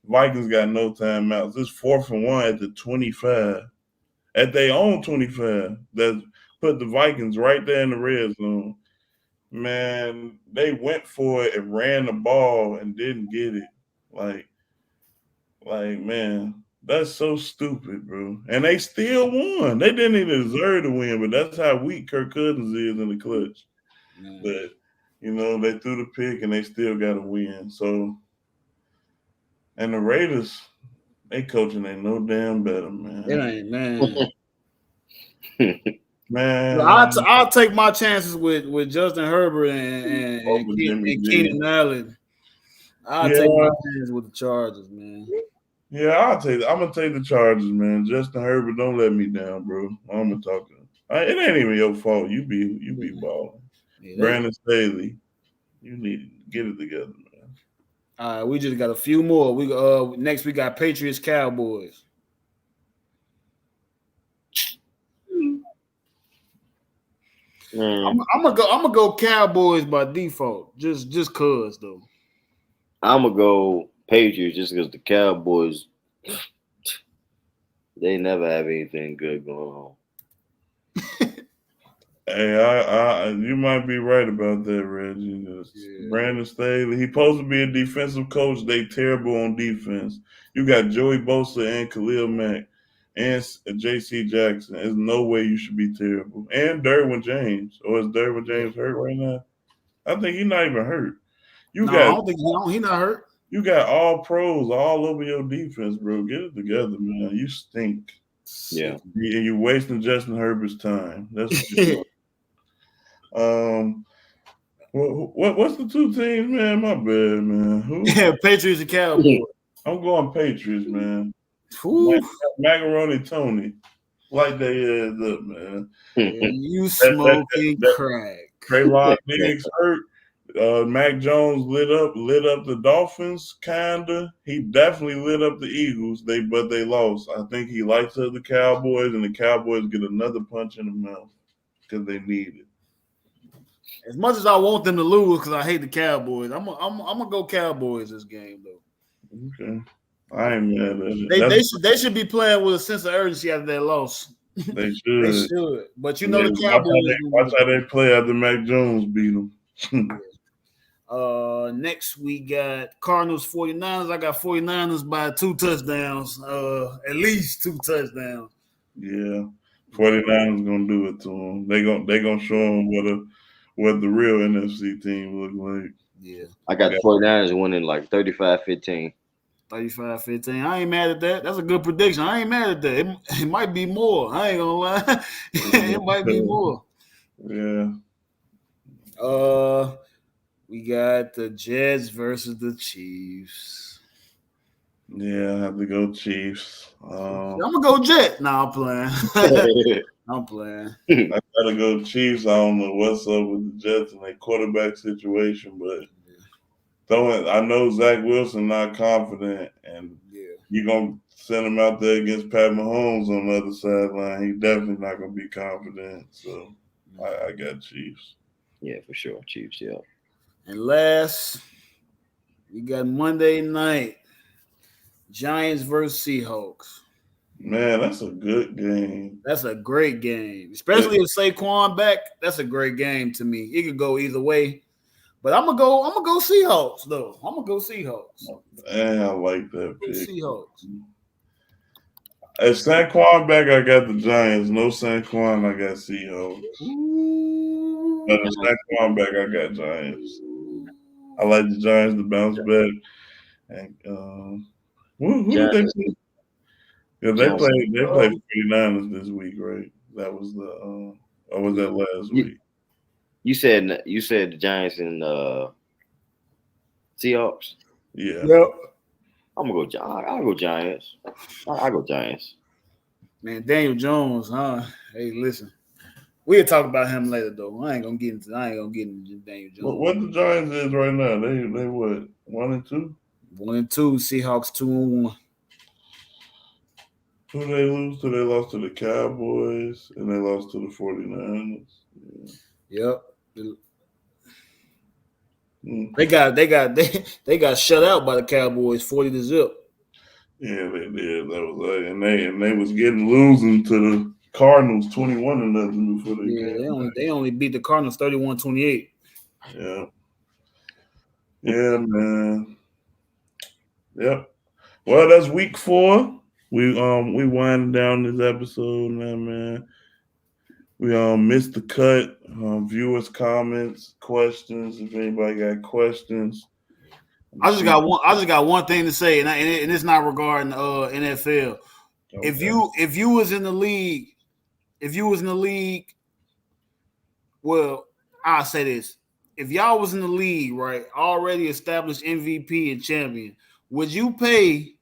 Vikings got no timeouts. It's 4th and 1 at the 25. At their own 25. That put the Vikings right there in the red zone. Man, they went for it and ran the ball and didn't get it. Like, man, that's so stupid, bro. And they still won. They didn't even deserve to win, but that's how weak Kirk Cousins is in the clutch. Man. But, they threw the pick and they still got to win. So, and the Raiders, they coaching ain't no damn better, man. It ain't, man. Man, I'll take my chances with Justin Herbert and Keenan Allen. I'll take my chances with the Chargers, man. Yeah, I'm gonna take the Chargers, man. Justin Herbert, don't let me down, bro. I'm gonna talk to him. It ain't even your fault. You be balling. Yeah, Brandon Staley, you need to get it together, man. All right, we just got a few more. Next we got Patriots Cowboys. I'm gonna go Cowboys by default, just cause though. I'm gonna go Patriots just because the Cowboys they never have anything good going on. Hey, you might be right about that, Reggie. Brandon Staley, he supposed to be a defensive coach. They terrible on defense. You got Joey Bosa and Khalil Mack and J.C. Jackson. There's no way you should be terrible. And Derwin James. Or is Derwin James hurt right now? I think he's not even hurt. You No, got I don't think he not hurt. you got all pros all over your defense, bro. Get it together, man. You stink. Yeah. And you're wasting Justin Herbert's time. That's what you're doing. What's the two teams, man? My bad, man. Who? Yeah, Patriots and Cowboys. I'm going Patriots, man. Whew. Macaroni Tony. Light their heads up, man. You smoking crack. Traylon Diggs hurt. Mac Jones lit up the Dolphins, kinda. He definitely lit up the Eagles. But they lost. I think he lights up the Cowboys, and the Cowboys get another punch in the mouth because they need it. As much as I want them to lose, because I hate the Cowboys, I'm gonna go Cowboys this game though. Okay, I ain't mad at it. They should be playing with a sense of urgency after that loss. They should. They should. But you know the Cowboys. Watch how they play after Mac Jones beat them. Next we got Cardinals 49ers. I got 49ers by 2 touchdowns. At least 2 touchdowns. Yeah. 49ers gonna do it to them. They gonna show them what the real NFC team look like. Yeah. I got the 49ers winning like 35-15. 35-15. I ain't mad at that. That's a good prediction. I ain't mad at that. It might be more. I ain't gonna lie. It might be more. Yeah. We got the Jets versus the Chiefs. Yeah, I have to go Chiefs. I'm gonna go Jet. No, I'm playing. I'm playing. I gotta go Chiefs. I don't know what's up with the Jets and their quarterback situation, but I know Zach Wilson not confident, and you're gonna send him out there against Pat Mahomes on the other sideline. He definitely not gonna be confident. So I got Chiefs. Yeah, for sure. Chiefs, yeah. And last, we got Monday night. Giants versus Seahawks. Man, that's a good game. That's a great game. Especially if Saquon back, that's a great game to me. It could go either way. But I'm gonna go Seahawks though. I'm gonna go Seahawks. Man, I like that pick. Seahawks. If Saquon back, I got the Giants. No Saquon, I got Seahawks. But if Saquon back, I got Giants. I like the Giants to bounce back. And who did they play? Yeah, they played 49ers this week, right? That was the or was that last week? You said the Giants and Seahawks. Yeah. Yep. I'll go Giants. I'll go Giants. Man, Daniel Jones, huh? Hey, listen. We'll talk about him later, though. I ain't gonna get into Daniel Jones. What the Giants is right now? They what? 1-2? 1-2. Seahawks 2-1. Who they lose to? They lost to the Cowboys and they lost to the 49ers. Yeah. Yep. They got shut out by the Cowboys 40-0. Yeah, they did. That was and they was losing to the Cardinals 21-0 before they came. They only beat the Cardinals 31-28. Yeah. Yeah, man. Yep. Well, that's week 4. We winding down this episode now, man. We missed the cut. Viewers' comments, questions. If anybody got questions, I just got one thing to say, and it's not regarding NFL. Okay. If you was in the league, well, I'll say this: if y'all was in the league, right, already established MVP and champion, would you pay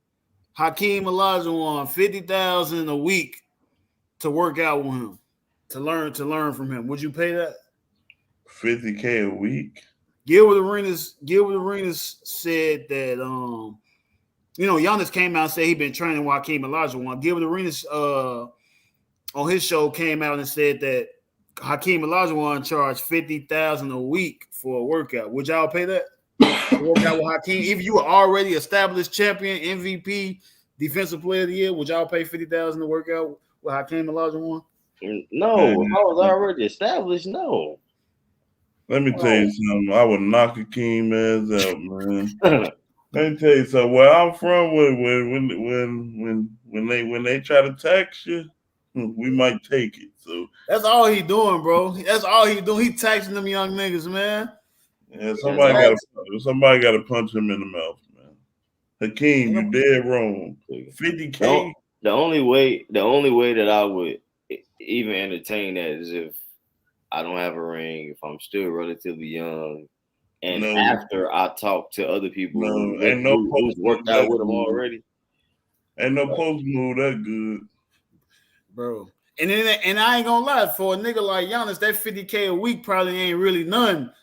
Hakeem Olajuwon $50,000 a week to work out with him, to learn from him? Would you pay that? $50K a week? Gilbert Arenas said that Giannis came out and said he'd been training with Hakeem Olajuwon. Gilbert Arenas on his show came out and said that Hakeem Olajuwon charged $50,000 a week for a workout. Would y'all pay that? Work out with Hakeem? If you were already established champion, MVP, defensive player of the year, would y'all pay $50,000 to work out with Hakeem Olajuwon? No, I was already established. No. Let me tell you something. I would knock Hakeem ass out, man. Let me tell you something. Where I'm from, when they try to tax you, we might take it. So that's all he doing, bro. That's all he doing. He taxing them young niggas, man. Yeah, somebody got to punch him in the mouth, man. Hakeem, you dead wrong. 50K. The only way that I would even entertain that is if I don't have a ring, if I'm still relatively young, and after I talk to other people who's worked out with them already. Ain't no post move that good, bro. And I ain't gonna lie, for a nigga like Giannis, that 50K a week probably ain't really none.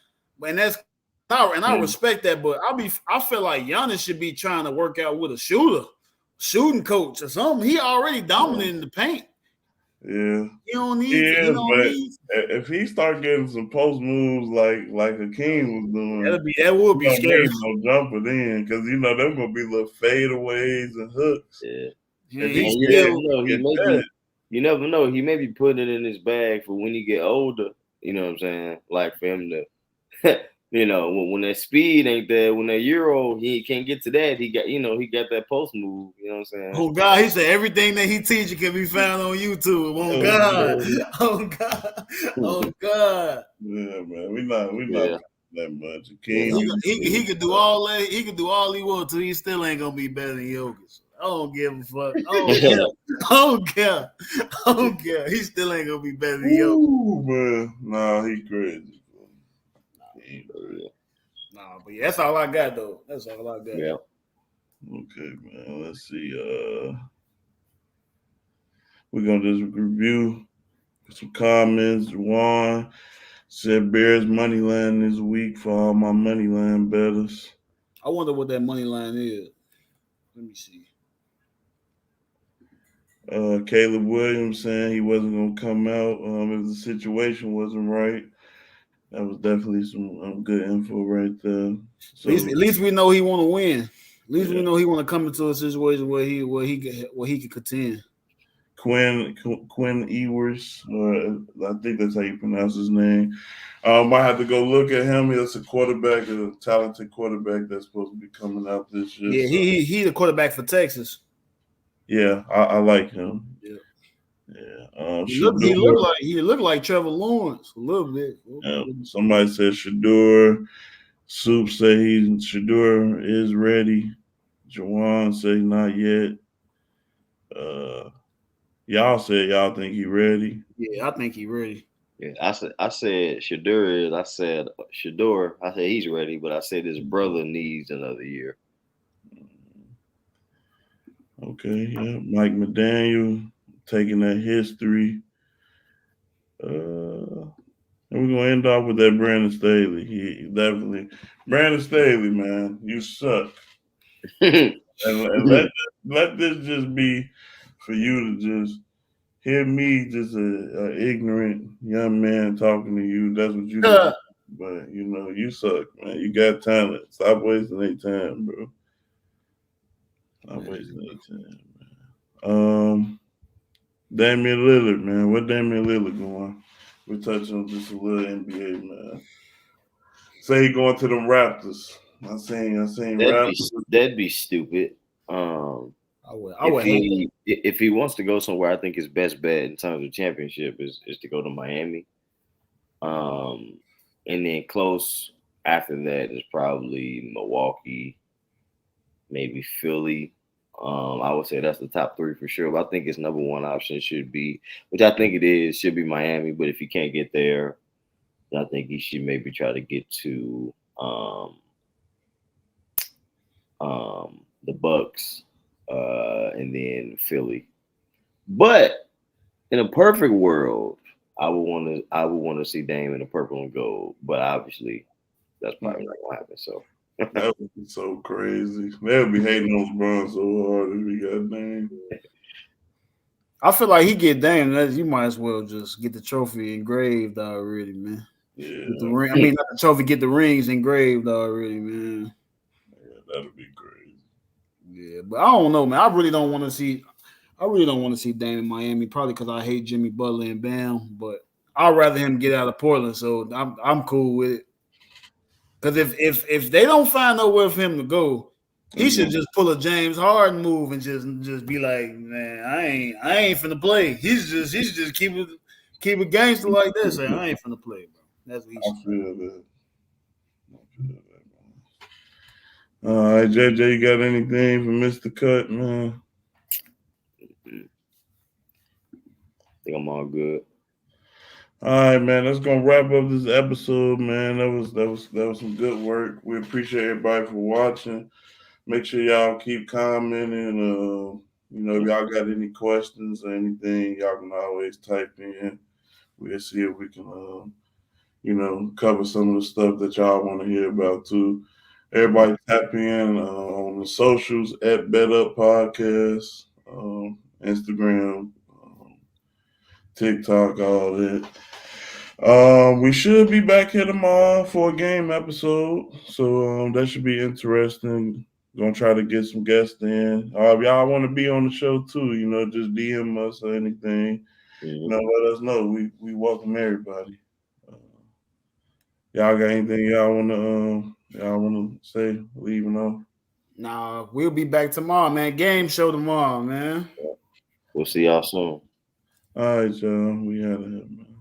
And I respect that, but I feel like Giannis should be trying to work out with a shooting coach or something. He already dominant in the paint. Yeah, you don't need. If he start getting some post moves like Hakeem was doing, that would be scary. No jumper then, because them gonna be little fadeaways and hooks. Yeah, you never know. He may be putting it in his bag for when he get older. You know what I'm saying? Like for him to. When that speed ain't there, when that Euro, he can't get to that. He got that post move. You know what I'm saying? Oh God, he said everything that he teaches can be found on YouTube. Oh God, oh God, oh God. Yeah, man, we not that much. He could do all that. He could do all he wants to. He still ain't gonna be better than Jokic. I don't give a fuck. I don't care. He still ain't gonna be better than Jokic. Man, nah, he crazy. Nah, but yeah, that's all I got though. That's all I got. Yeah. Okay, man. Let's see. We're gonna just review some comments. Juan said Bears money line this week for all my money line bettors. I wonder what that money line is. Let me see. Caleb Williams saying he wasn't gonna come out if the situation wasn't right. That was definitely some good info right there. So, at least we know he want to win. At least we know he want to come into a situation where he can contend. Quinn Ewers, I think that's how you pronounce his name. Might have to go look at him. He's a quarterback, a talented quarterback that's supposed to be coming out this year. Yeah, he the quarterback for Texas. Yeah, I like him. Yeah. Yeah. He looked like Trevor Lawrence a little bit. Somebody said Shador. Soup say Shador is ready. Jawan say not yet. Y'all said y'all think he ready. Yeah, I think he ready. Yeah, I said Shador is. I said Shador. I said he's ready, but I said his brother needs another year. Okay, yeah. Mike McDaniel taking that history. And we're gonna end off with that Brandon Staley. He definitely Brandon Staley, man, you suck. and let this just be for you to just hear me, just a ignorant young man talking to you. That's what you do. But you suck, man. You got talent. Stop wasting their time, bro. Stop wasting their time, man. Damian Lillard, man. Where Damian Lillard going? We're touching on just a little NBA, man. Say he going to them Raptors. I seen Raptors. That'd be stupid. If he wants to go somewhere, I think his best bet in terms of championship is to go to Miami. And then close after that is probably Milwaukee, maybe Philly. I would say that's the top three for sure. But I think his number one option should be, which I think it is, should be Miami. But if he can't get there, then I think he should maybe try to get to the Bucks and then Philly. But in a perfect world, I would want to see Dame in the purple and gold. But obviously, that's probably not gonna happen. So. That would be so crazy. They'll be hating on LeBron so hard if he got Dame. I feel like he get Dame. You might as well just get the trophy engraved already, man. Yeah. Get the ring. I mean, not the trophy. Get the rings engraved already, man. Yeah, that'd be crazy. Yeah, but I don't know, man. I really don't want to see Dame in Miami. Probably because I hate Jimmy Butler and Bam. But I'd rather him get out of Portland. So I'm cool with it. Because if they don't find nowhere for him to go, he should just pull a James Harden move and just be like, man, I ain't finna play. He should just keep it gangster like this. Say, I ain't finna play, bro. That's what he should. I feel that. All right, JJ, you got anything for Mr. Cut, man? I think I'm all good. All right, man. That's gonna wrap up this episode, man. That was some good work. We appreciate everybody for watching. Make sure y'all keep commenting. If y'all got any questions or anything, y'all can always type in. We'll see if we can, cover some of the stuff that y'all want to hear about too. Everybody tap in on the socials at Betup Podcast, Instagram, TikTok, all that. We should be back here tomorrow for a game episode, so that should be interesting. Gonna try to get some guests in. If y'all want to be on the show too, just DM us or anything. Let us know. We welcome everybody. Y'all got anything y'all wanna say? Leaving off. Nah, we'll be back tomorrow, man. Game show tomorrow, man. We'll see y'all soon. All right, y'all. We out of here, man.